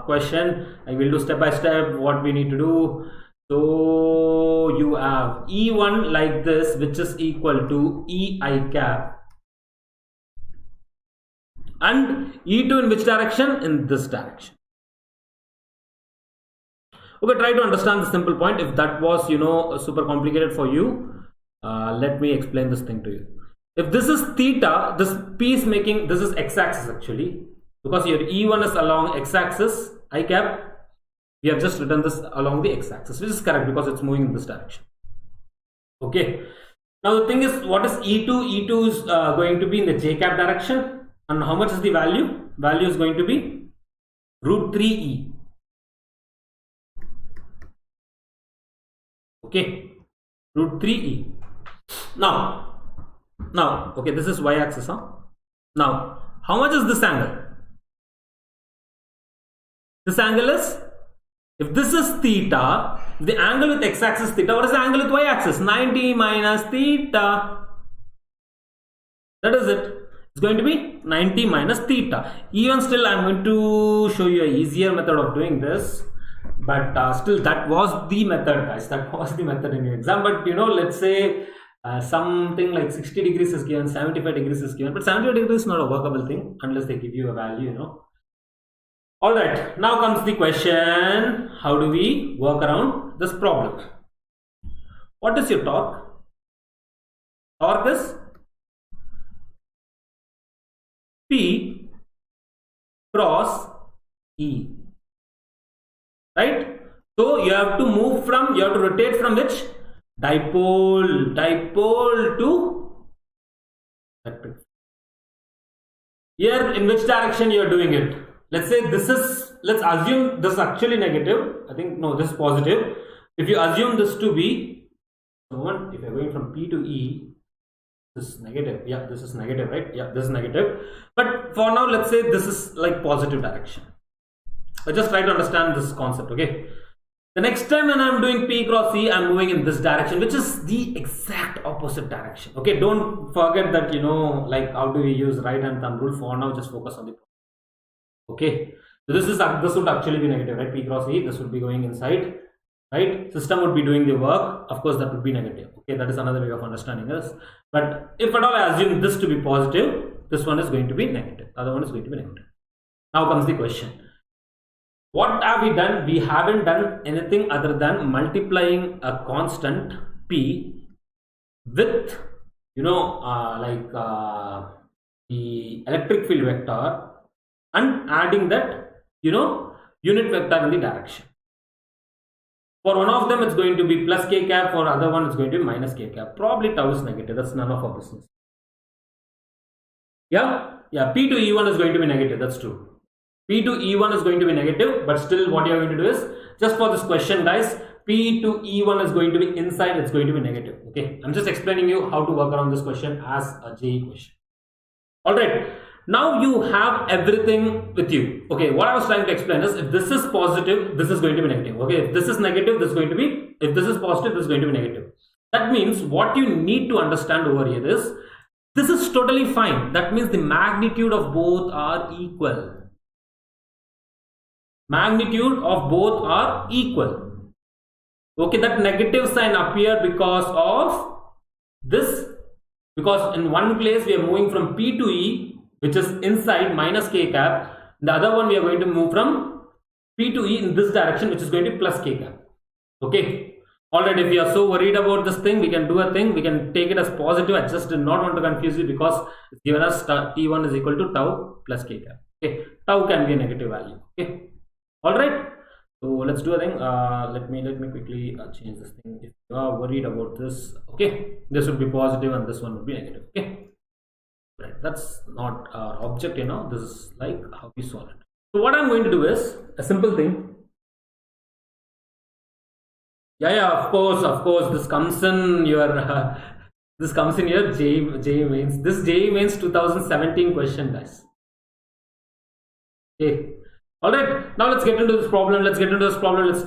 [SPEAKER 1] question. I will do step by step what we need to do. So you have E1 like this, which is equal to EI cap, and E2 in which direction? In this direction. Okay, try to understand the simple point. If that was super complicated for you, let me explain this thing to you. If this is theta, this P is making, this is x-axis actually, because your E1 is along x-axis, I cap. We have just written this along the x-axis, which is correct because it's moving in this direction. Okay. Now the thing is, what is E2? E2 is going to be in the j cap direction, and how much is the value? Value is going to be root 3e. Okay, root 3e. Now, okay, this is y-axis, huh? Now, how much is this angle? This angle is, if this is theta, the angle with x-axis theta, what is the angle with y-axis? 90 minus theta. That is it. It's going to be 90 minus theta. Even still, I'm going to show you an easier method of doing this. But still, that was the method, guys. That was the method in your exam. But let's say something like 60 degrees is given, 75 degrees is given. But 75 degrees is not a workable thing unless they give you a value, Alright, now comes the question, how do we work around this problem? What is your torque? Torque is P cross E. Right? So you have to rotate from which? Dipole to electric. Here, in which direction you are doing it? Let's say let's assume this is actually negative. I think, no, this is positive. If you assume this to be, if you're going from P to E, this is negative. Yeah, this is negative, right? Yeah, this is negative. But for now, let's say this is like positive direction. I just try to understand this concept, okay? The next time when I'm doing P cross E, I'm moving in this direction, which is the exact opposite direction. Okay, don't forget that, like how do we use right hand thumb rule. For now, just focus on the problem. Okay, so this would actually be negative, right? P cross E, this would be going inside, right? System would be doing the work. Of course, that would be negative. Okay, that is another way of understanding this. But if at all I assume this to be positive, this one is going to be negative. The other one is going to be negative. Now comes the question. What have we done? We haven't done anything other than multiplying a constant P with, the electric field vector and adding that, unit vector in the direction. For one of them, it's going to be plus k cap. For other one, it's going to be minus k cap. Probably tau is negative. That's none of our business. Yeah. P to E1 is going to be negative. That's true. P to E1 is going to be negative, but still what you're going to do is, just for this question, guys, P to E1 is going to be inside, it's going to be negative. Okay, I'm just explaining you how to work around this question as a JEE question. Alright, now you have everything with you. Okay, what I was trying to explain is, if this is positive, this is going to be negative. Okay, if this is negative, this is going to be, if this is positive, this is going to be negative. That means what you need to understand over here is, this is totally fine. That means the magnitude of both are equal. Magnitude of both are equal. Okay, that negative sign appear because of this, because in one place we are moving from P to E, which is inside minus k cap. The other one we are going to move from P to E in this direction, which is going to be plus k cap. Okay, alright, if you are so worried about this thing, we can do a thing, we can take it as positive. I just did not want to confuse you because it's given us T1 is equal to tau plus k cap. Okay, tau can be a negative value. Okay. Alright, so let's do a thing. Let me quickly change this thing. If you are worried about this, okay, this would be positive and this one would be negative. Okay, right, that's not our object, this is like how we solve it. So what I'm going to do is a simple thing. Of course, this comes in your JEE Mains. This JEE Mains 2017 question, guys. Okay. Alright, now let's get into this problem. Let's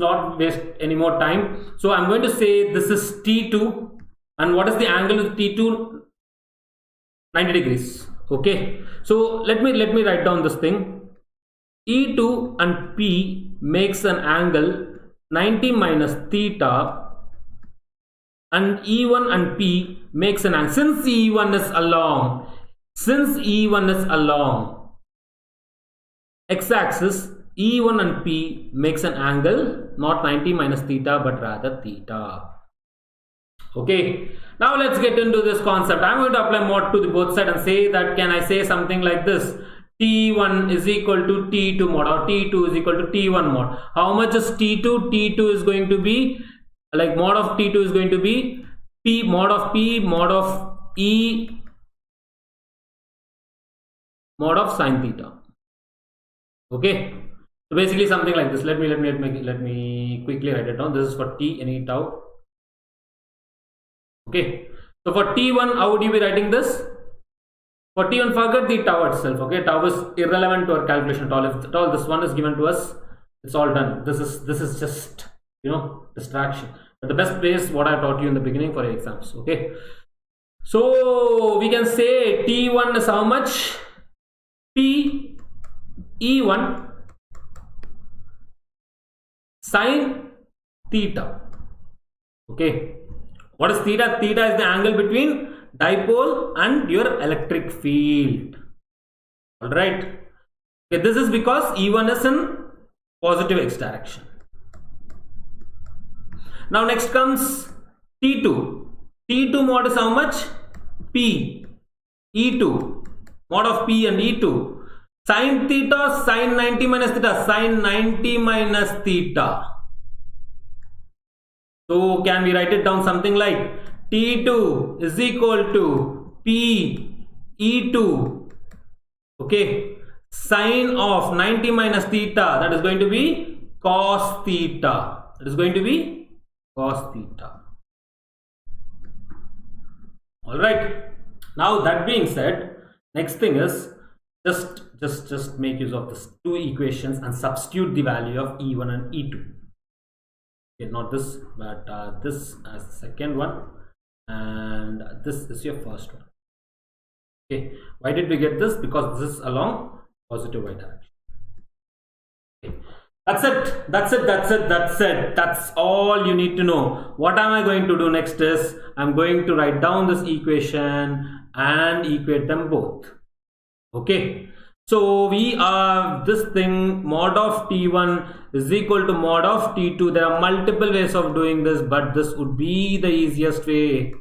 [SPEAKER 1] not waste any more time. So I'm going to say this is T2, and what is the angle with T2? 90 degrees. Okay, so let me write down this thing. E2 and P makes an angle 90 minus theta, and E1 and P makes an angle. Since E1 is along x-axis, E1 and P makes an angle not 90 minus theta but rather theta. Okay, now let's get into this concept. I'm going to apply mod to the both side and say that, can I say something like this? T1 is equal to T2 mod, or T2 is equal to T1 mod. How much is T2? T2 is going to be, like, mod of T2 is going to be P mod of P mod of E mod of sine theta. Okay, so basically something like this. Let me quickly write it down. This is for T any tau. Okay, so for T1, how would you be writing this? For T1, forget the tau itself. Okay, tau is irrelevant to our calculation at all. If at all this one is given to us, it's all done. This is just, you know, distraction. But the best place what I taught you in the beginning for your exams. Okay, so we can say T1 is how much? P E1 sine theta. Okay, what is theta? Theta is the angle between dipole and your electric field. All right. Okay, this is because E1 is in positive x direction. Now next comes T2. T2 mod is how much? P E2 mod of P and E2 sine theta, sine 90 minus theta, sine 90 minus theta. So can we write it down something like T2 is equal to P E2, okay, sine of 90 minus theta, that is going to be cos theta. All right. Now that being said, next thing is just make use of these two equations and substitute the value of E1 and E2. Okay, not this, but this as the second one, and this is your first one. Okay, why did we get this? Because this is along positive y direction. Okay. That's all you need to know. What am I going to do next is I'm going to write down this equation and equate them both. Okay, so we have this thing, mod of T1 is equal to mod of T2. There are multiple ways of doing this, but this would be the easiest way.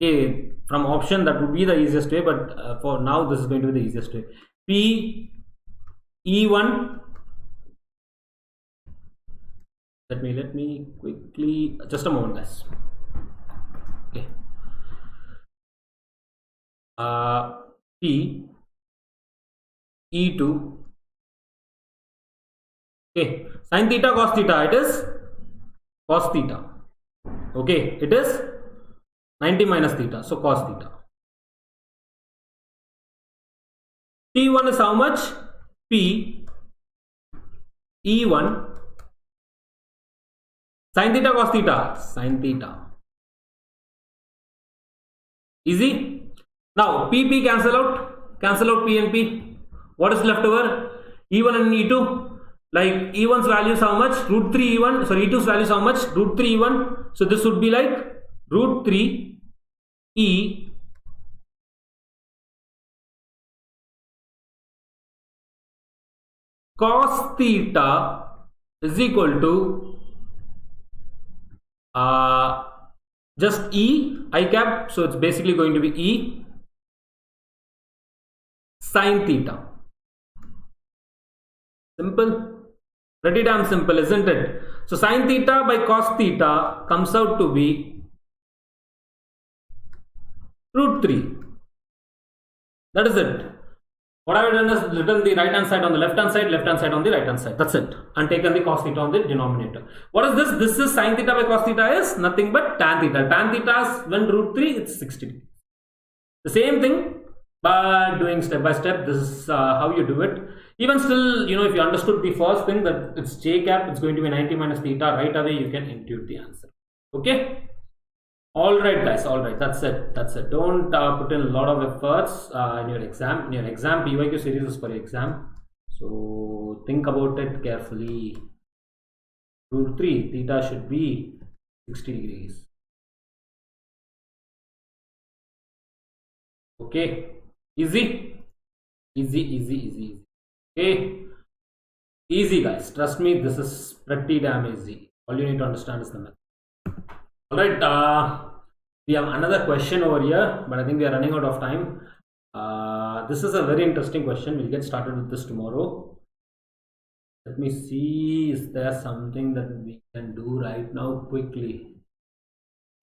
[SPEAKER 1] Okay, from option that would be the easiest way, but for now this is going to be the easiest way. P E1, let me quickly, just a moment guys. Okay, P E2, okay, sin theta cos theta, it is cos theta. Okay, it is 90 minus theta, so cos theta. T1 is how much? P E1 sin theta cos theta, sin theta. Easy. Now P cancel out P and P. What is left over? E1 and E2. Like E1's value is how much? Root 3 E1. Sorry, E2's value is how much? Root 3 E1. So this would be like root 3 E cos theta is equal to just E I cap. So it's basically going to be E sin theta. Simple, pretty damn simple, isn't it? So sin theta by cos theta comes out to be root 3. That is it. What I have done is written the right hand side on the left hand side on the right hand side. That's it. And taken the cos theta on the denominator. What is this? This is sin theta by cos theta is nothing but tan theta. Tan theta is when root 3, it's 60 degrees. The same thing, but doing step by step. This is how you do it. Even still, if you understood the first thing that it's j cap, it's going to be 90 minus theta, right away you can intuit the answer. Okay. All right, guys. All right, that's it. Don't put in a lot of efforts in your exam. In your exam, PYQ series is for your exam. So think about it carefully. Rule 3, theta should be 60 degrees. Okay, easy. Okay, easy, guys. Trust me, this is pretty damn easy. All you need to understand is the method. All right, we have another question over here, but I think we are running out of time. This is a very interesting question. We'll get started with this tomorrow. Let me see, is there something that we can do right now quickly?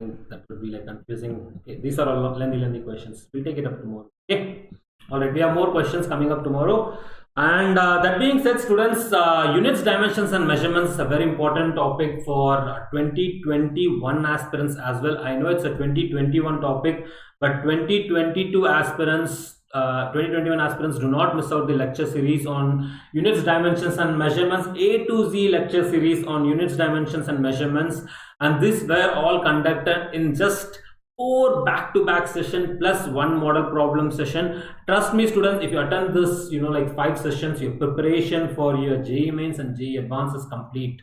[SPEAKER 1] I think that would be like confusing. Okay, these are all lengthy questions. We'll take it up tomorrow. Okay. All right, we have more questions coming up tomorrow. And that being said, students, units, dimensions and measurements is a very important topic for 2021 aspirants as well. I know it's a 2021 topic, but 2022 aspirants, 2021 aspirants, do not miss out the lecture series on units, dimensions and measurements, A to Z lecture series on units, dimensions and measurements. And these were all conducted in just 4 back-to-back session plus 1 model problem session. Trust me, students, if you attend this, like 5 sessions, your preparation for your JEE Mains and JEE Advanced is complete.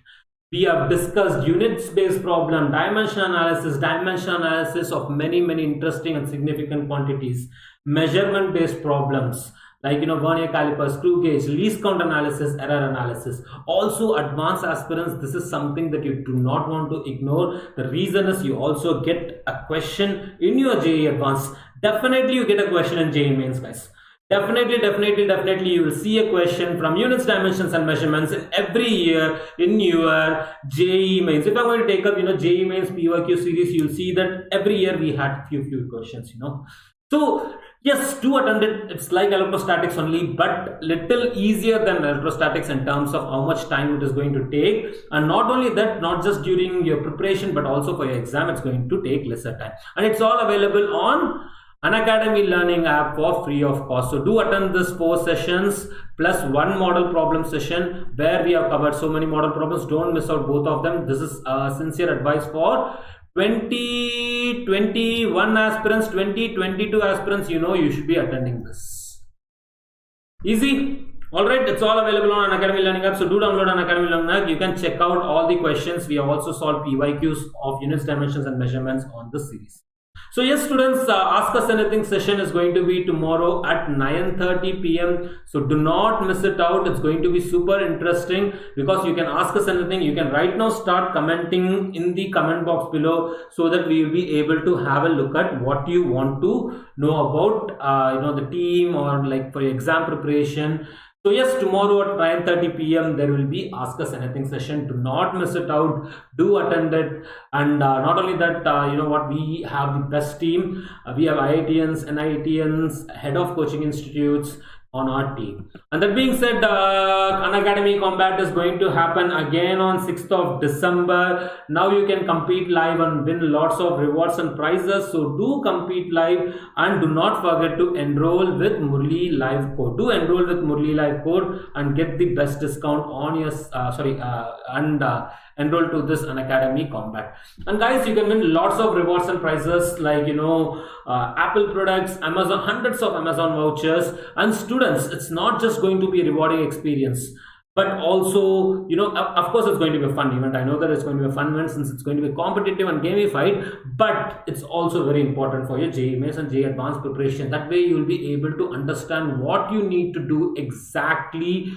[SPEAKER 1] We have discussed units-based problem, dimension analysis of many interesting and significant quantities, measurement-based problems like vernier caliper, screw gauge, least count analysis, error analysis. Also, advanced aspirants, this is something that you do not want to ignore. The reason is you also get a question in your JEE Advanced. Definitely you get a question in JEE Mains, guys. Definitely you will see a question from units, dimensions and measurements in every year in your JEE Mains. If I'm going to take up JEE Mains PYQ series, you'll see that every year we had few questions. So yes, do attend it. It's like electrostatics only, but little easier than electrostatics in terms of how much time it is going to take. And not only that, not just during your preparation, but also for your exam, it's going to take lesser time. And it's all available on Unacademy Learning app for free of cost. So do attend this 4 sessions plus 1 model problem session where we have covered so many model problems. Don't miss out both of them. This is sincere advice for 2021 aspirants, 2022 aspirants. You should be attending this. Easy. Alright, it's all available on Unacademy Learning app. So do download Unacademy Learning app. You can check out all the questions. We have also solved PYQs of units, dimensions and measurements on this series. So yes, students, Ask Us Anything session is going to be tomorrow at 9:30 p.m. So do not miss it out. It's going to be super interesting because you can ask us anything. You can right now start commenting in the comment box below so that we will be able to have a look at what you want to know about, the team or like for your exam preparation. So yes, tomorrow at 9:30 p.m. there will be Ask Us Anything session. Do not miss it out. Do attend it. And not only that, we have the best team. We have IITians, NITians, head of coaching institutes on our team. And that being said, Unacademy Combat is going to happen again on 6th of December. Now you can compete live and win lots of rewards and prizes. So do compete live and do not forget to enroll with Murli Live Code. Do enroll with Murli Live Code and get the best discount on your enroll to this Unacademy Combat. And guys, you can win lots of rewards and prizes like Apple products, Amazon, hundreds of Amazon vouchers. And students, it's not just going to be a rewarding experience, but also of course it's going to be a fun event. I know that it's going to be a fun event since it's going to be competitive and gamified, but it's also very important for your JEE Mains and JEE Advanced preparation. That way you will be able to understand what you need to do exactly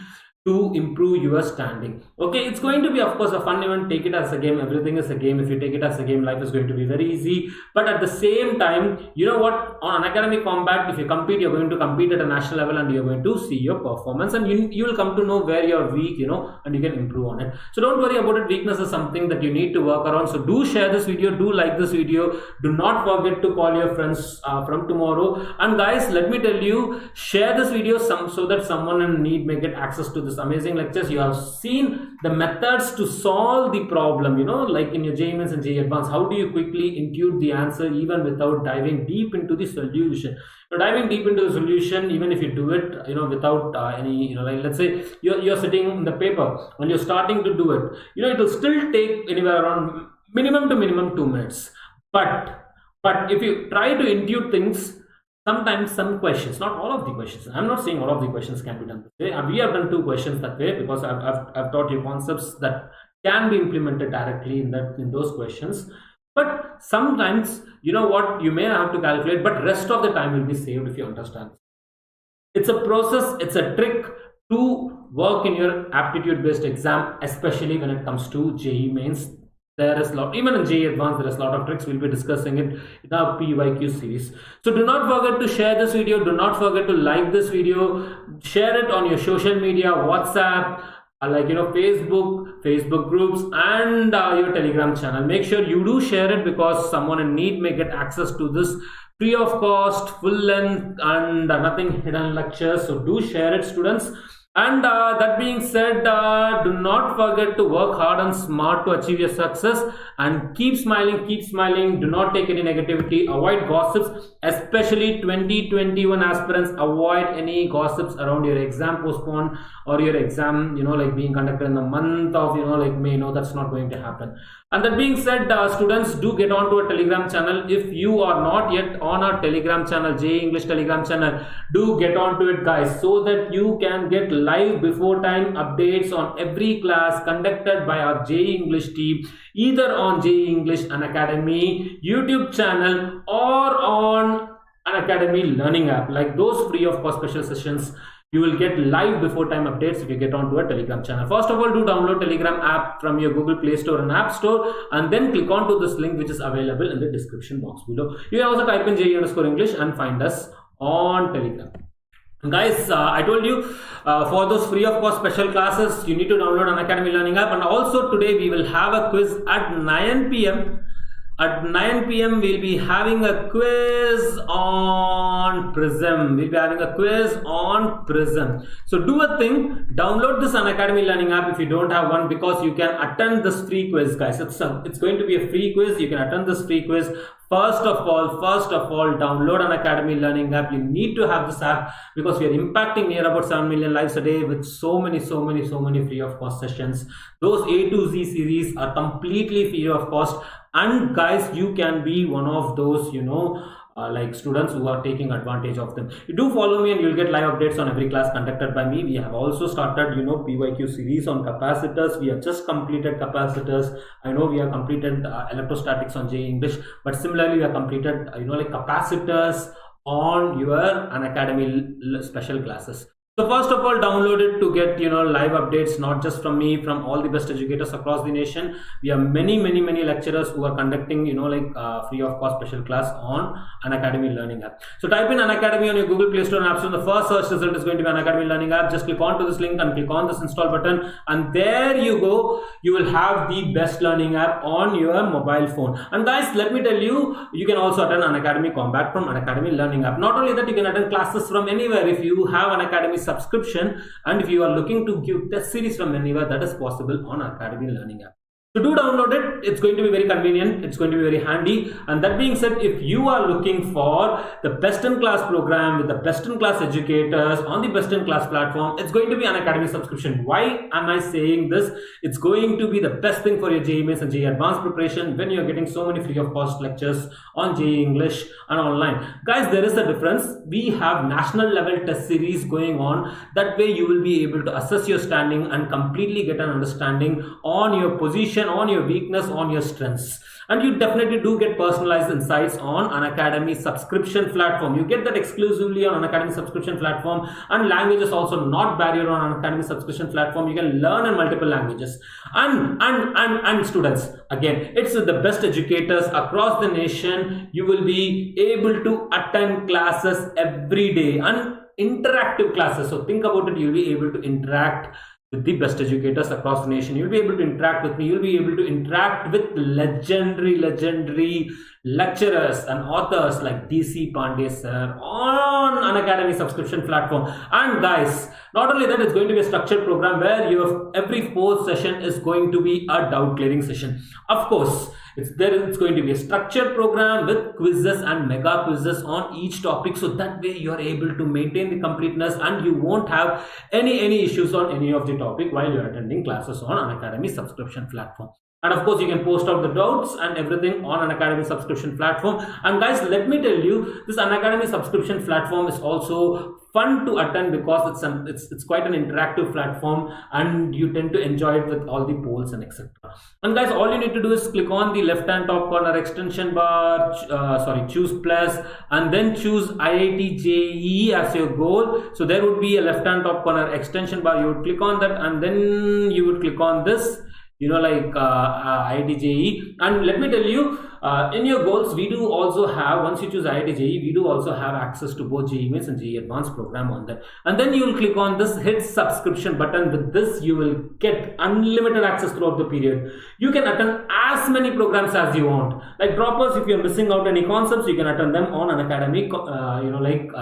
[SPEAKER 1] to improve your standing. Okay, it's going to be of course a fun event. Take it as a game. Everything is a game. If you take it as a game, life is going to be very easy. But at the same time, on Unacademy Combat, if you compete, you're going to compete at a national level and you're going to see your performance, and you will come to know where you're weak, and you can improve on it. So don't worry about it. Weakness is something that you need to work around. So do share this video, do like this video, do not forget to call your friends from tomorrow. And guys, let me tell you, share this video so that someone in need may get access to this this amazing lectures. You have seen the methods to solve the problem, like in your JEE Mains and JEE Advanced. How do you quickly intuit the answer even without diving deep into the solution? Diving deep into the solution, even if you do it, without any, like let's say you're sitting in the paper and you're starting to do it, it will still take anywhere around minimum 2 minutes. But if you try to intuit things, sometimes some questions, not all of the questions, I'm not saying all of the questions can be done this way. We have done 2 questions that way because I've taught you concepts that can be implemented directly in those questions. But sometimes, what, you may have to calculate, but rest of the time will be saved if you understand. It's a process, it's a trick to work in your aptitude based exam, especially when it comes to JEE Mains. There is a lot, even in JEE Advanced, there is a lot of tricks. We'll be discussing it in our PYQ series. So do not forget to share this video. Do not forget to like this video. Share it on your social media, WhatsApp, like Facebook groups, and your Telegram channel. Make sure you do share it because someone in need may get access to this free of cost, full length, and nothing hidden lectures. So do share it, students. And that being said, do not forget to work hard and smart to achieve your success, and keep smiling. Do not take any negativity. Avoid gossips, especially 2021 aspirants. Avoid any gossips around your exam postponed or your exam, like being conducted in the month of, like May. No, that's not going to happen. And that being said, students, do get onto a Telegram channel. If you are not yet on our Telegram channel, JEE English Telegram channel, do get onto it, guys, so that you can get live before time updates on every class conducted by our JEE English team, either on JEE English Unacademy YouTube channel or on Unacademy Learning app. Like those free of cost special sessions, you will get live before time updates if you get onto a Telegram channel. First of all, do download Telegram app from your Google Play Store and App Store, and then click onto this link which is available in the description box below. You can also type in JEE_English and find us on Telegram. Guys, I told you for those free of cost special classes, you need to download Unacademy Learning app. And also today we will have a quiz at 9 p.m. At 9 p.m. we'll be having a quiz on Prism. So do a thing, download this Unacademy Learning app if you don't have one, because you can attend this free quiz, guys. It's going to be a free quiz. You can attend this free quiz. First of all, download Unacademy Learning app. You need to have this app because we are impacting near about 7 million lives a day with so many free of cost sessions. Those A to Z series are completely free of cost. And guys, you can be one of those, like students who are taking advantage of them. You do follow me and you'll get live updates on every class conducted by me. We have also started, PYQ series on capacitors. We have just completed capacitors. I know we have completed electrostatics on JEE English, but similarly we have completed, like capacitors on your Unacademy special classes. So first of all, download it to get live updates, not just from me, from all the best educators across the nation. We have many lecturers who are conducting free of cost special class on Unacademy Learning app. So type in Unacademy on your Google Play Store and App Store. The first search result is going to be Unacademy Learning app. Just click onto this link and click on this install button, and there you go. You will have the best learning app on your mobile phone. And guys, let me tell you, you can also attend Unacademy Combat from Unacademy Learning app. Not only that, you can attend classes from anywhere. If you have an Unacademy subscription and if you are looking to give test series from anywhere, that is possible on Unacademy Learning app. So do download it. It's going to be very convenient. It's going to be very handy. And that being said, if you are looking for the best in class program with the best in class educators on the best in class platform, it's going to be Unacademy subscription. Why am I saying this? It's going to be the best thing for your JEE Mains and JEE Advanced preparation when you're getting so many free of cost lectures on JEE English and online. Guys, there is a difference. We have national level test series going on. That way you will be able to assess your standing and completely get an understanding on your position, on your weakness, on your strengths. And you definitely do get personalized insights on Unacademy subscription platform. You get that exclusively on Unacademy subscription platform, and language is also not barrier on Unacademy subscription platform. You can learn in multiple languages. And students, again, it's the best educators across the nation. You will be able to attend classes every day and interactive classes. So think about it, you'll be able to interact with the best educators across the nation. You'll be able to interact with me. You'll be able to interact with legendary lecturers and authors like DC Pandey sir on Unacademy subscription platform. And guys, not only that, it's going to be a structured program where you have every fourth session is going to be a doubt clearing session. Of course, it's going to be a structured program with quizzes and mega quizzes on each topic, so that way you are able to maintain the completeness and you won't have any issues on any of the topic while you're attending classes on Unacademy subscription platform. And of course, you can post out the doubts and everything on Unacademy subscription platform. And guys, let me tell you, this Unacademy subscription platform is also fun to attend because it's quite an interactive platform and you tend to enjoy it with all the polls and etc. And guys, all you need to do is click on the left hand top corner extension bar, choose plus, and then choose IIT JEE as your goal. So there would be a left hand top corner extension bar. You would click on that and then you would click on this, IIT JEE. And let me tell you, in your goals, we do also have, once you choose IIT JEE, we do also have access to both JEE Mains and JEE Advanced program on that. And then you will click on this hit subscription button. With this, you will get unlimited access throughout the period. You can attend as many programs as you want. Like droppers, if you're missing out any concepts, you can attend them on an academic,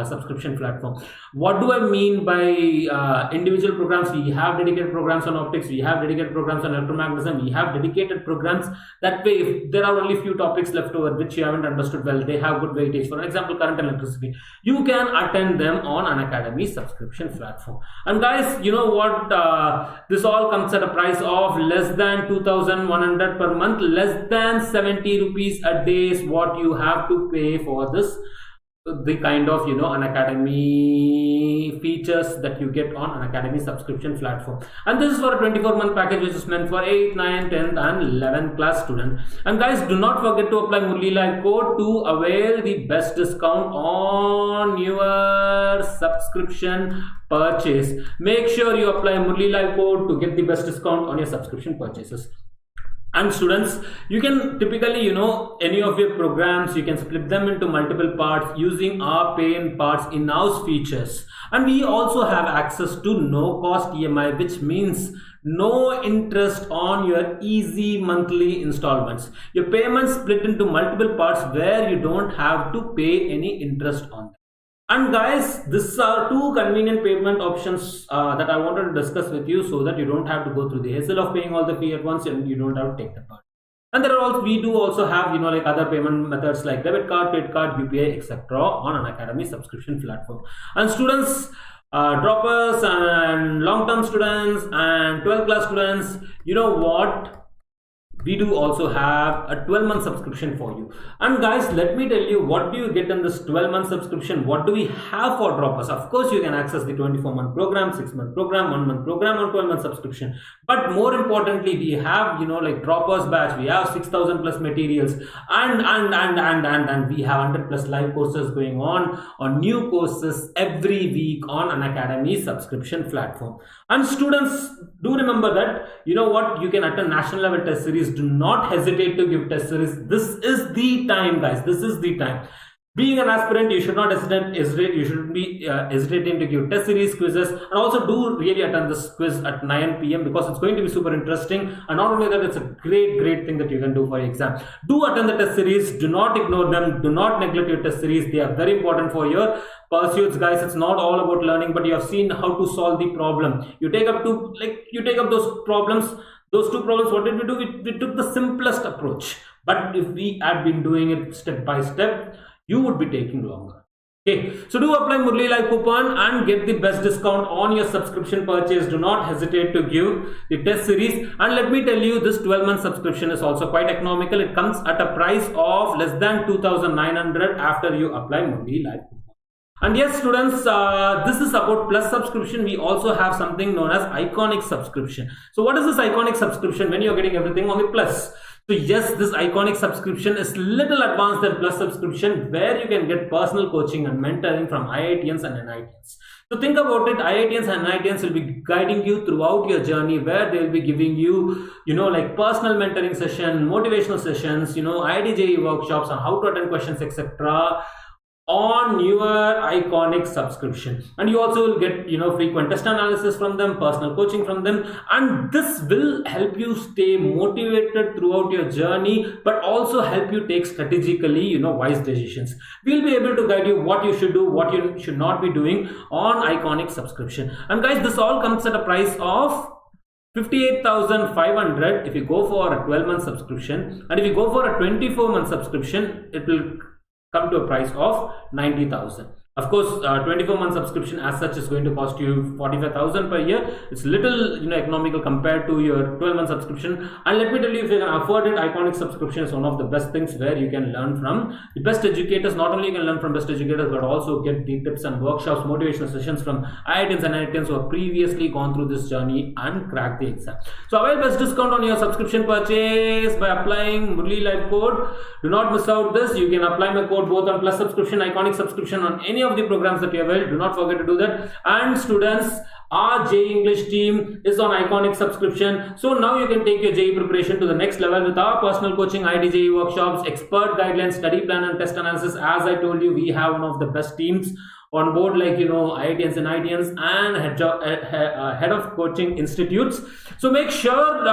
[SPEAKER 1] subscription platform. What do I mean by individual programs? We have dedicated programs on optics, we have dedicated programs on electromagnetism, we have dedicated programs. That way, if there are only few topics left over which you haven't understood well, they have good weightage. For example, current and electricity, you can attend them on Unacademy subscription platform. And guys, you know what, this all comes at a price of less than 2,100 per month, less than 70 rupees a day is what you have to pay for this, the kind of Unacademy features that you get on Unacademy subscription platform. And this is for a 24-month package which is meant for 8th, 9th, 10th and 11th class student. And guys, do not forget to apply Muralidharan code to avail the best discount on your subscription purchase. Make sure you apply Muralidharan code to get the best discount on your subscription purchases. And students, you can typically, any of your programs, you can split them into multiple parts using our pay in parts in-house features. And we also have access to no cost EMI, which means no interest on your easy monthly installments. Your payments split into multiple parts where you don't have to pay any interest on them. And guys, these are two convenient payment options that I wanted to discuss with you, so that you don't have to go through the hassle of paying all the fee at once and you don't have to take the part. And there are also, we do also have, other payment methods like debit card, credit card, UPI, etc. on an Unacademy subscription platform. And students, droppers and long-term students and 12th class students, you know what? We do also have a 12-month subscription for you. And guys, let me tell you, what do you get in this 12-month subscription? What do we have for droppers? Of course, you can access the 24-month program, 6-month program, 1-month program, or 12-month subscription. But more importantly, we have, droppers batch. We have 6,000 plus materials and we have 100 plus live courses going on new courses every week on Unacademy subscription platform. And students, do remember that, you can attend national level test series. Do not hesitate to give test series. This is the time, guys. This is the time. Being an aspirant, you should not hesitate. You shouldn't be hesitating to give test series, quizzes, and also do really attend this quiz at 9 p.m. because it's going to be super interesting. And not only that, it's a great thing that you can do for your exam. Do attend the test series. Do not ignore them. Do not neglect your test series. They are very important for your pursuits, guys. It's not all about learning, but you have seen how to solve the problem. You take up those problems. Those two problems, what did we do? We took the simplest approach. But if we had been doing it step by step, you would be taking longer. Okay, so do apply Muralidharan coupon and get the best discount on your subscription purchase. Do not hesitate to give the test series. And let me tell you, this 12-month subscription is also quite economical. It comes at a price of less than 2,900 after you apply Muralidharan coupon. And yes, students, this is about plus subscription. We also have something known as iconic subscription. So what is this iconic subscription? When you're getting everything on the plus. So yes, this iconic subscription is little advanced than plus subscription, where you can get personal coaching and mentoring from IITians and NITians. So think about it, IITians and NITians will be guiding you throughout your journey, where they will be giving you, personal mentoring session, motivational sessions, IIT JEE workshops on how to attend questions, etc. on your Iconic subscription, and you also will get frequent test analysis from them, personal coaching from them, and this will help you stay motivated throughout your journey, but also help you take strategically wise decisions. We'll be able to guide you what you should do, what you should not be doing on Iconic subscription. And guys, this all comes at a price of 58,500 if you go for a 12-month subscription, and if you go for a 24-month subscription, it will come to a price of 90,000. Of course, 24-month subscription as such is going to cost you 45,000 per year. It's little economical compared to your 12-month subscription. And let me tell you, if you can afford it, Iconic subscription is one of the best things where you can learn from the best educators. Not only you can learn from best educators, but also get the tips and workshops, motivational sessions from IITs and IITs who have previously gone through this journey and cracked the exam. So avail best discount on your subscription purchase by applying Murli Live code. Do not miss out this. You can apply my code both on Plus subscription, Iconic subscription, on any of the programs that you avail. Do not forget to do that. And students, our JEE English team is on Iconic subscription, so now you can take your JEE preparation to the next level with our personal coaching, IIT JEE workshops, expert guidelines, study plan and test analysis. As I told you, we have one of the best teams on board, like IITians and IITians and head of coaching institutes. So make sure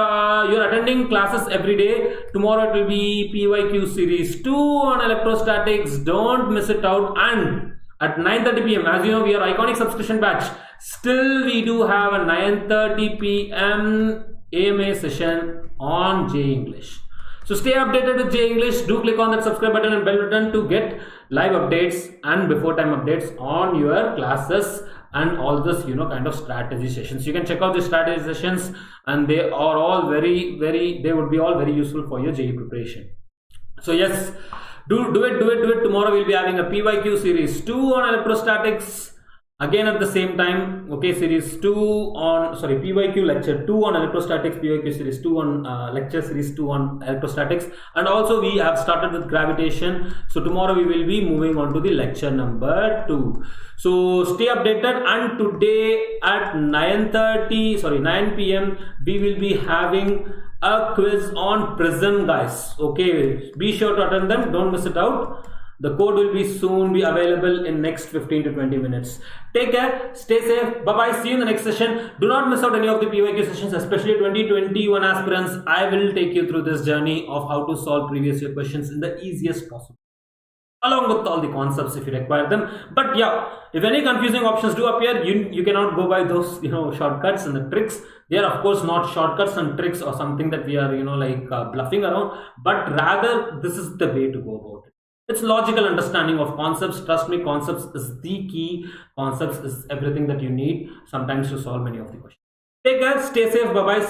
[SPEAKER 1] you're attending classes every day. Tomorrow it will be PYQ Series 2 on electrostatics. Don't miss it out. And at 9:30 p.m. as you know, we are Iconic subscription batch. Still, we do have a 9:30 p.m. AMA session on JEE English. So stay updated with JEE English. Do click on that subscribe button and bell button to get live updates and before time updates on your classes and all this kind of strategy sessions. You can check out the strategy sessions, and they are all they would be all very useful for your JEE preparation. So yes, do it. Tomorrow we'll be having a PYQ Series 2 on electrostatics. Again at the same time, okay, PYQ lecture 2 on electrostatics, PYQ series 2 on lecture series 2 on electrostatics, and also we have started with gravitation. So tomorrow we will be moving on to the lecture number 2. So stay updated, and today at 9 p.m. we will be having a quiz on prism, guys. Okay, be sure to attend them, don't miss it out. The code will be soon be available in next 15 to 20 minutes. Take care, stay safe, bye bye, see you in the next session. Do not miss out any of the PYQ sessions, especially 2021 aspirants. I will take you through this journey of how to solve previous year questions in the easiest possible, along with all the concepts if you require them. But yeah, if any confusing options do appear, you cannot go by those shortcuts and the tricks. They are of course not shortcuts and tricks or something that we are bluffing around, but rather this is the way to go about it. It's logical understanding of concepts. Trust me, concepts is the key. Concepts is everything that you need sometimes to solve many of the questions. Take care, stay safe, bye bye, see you.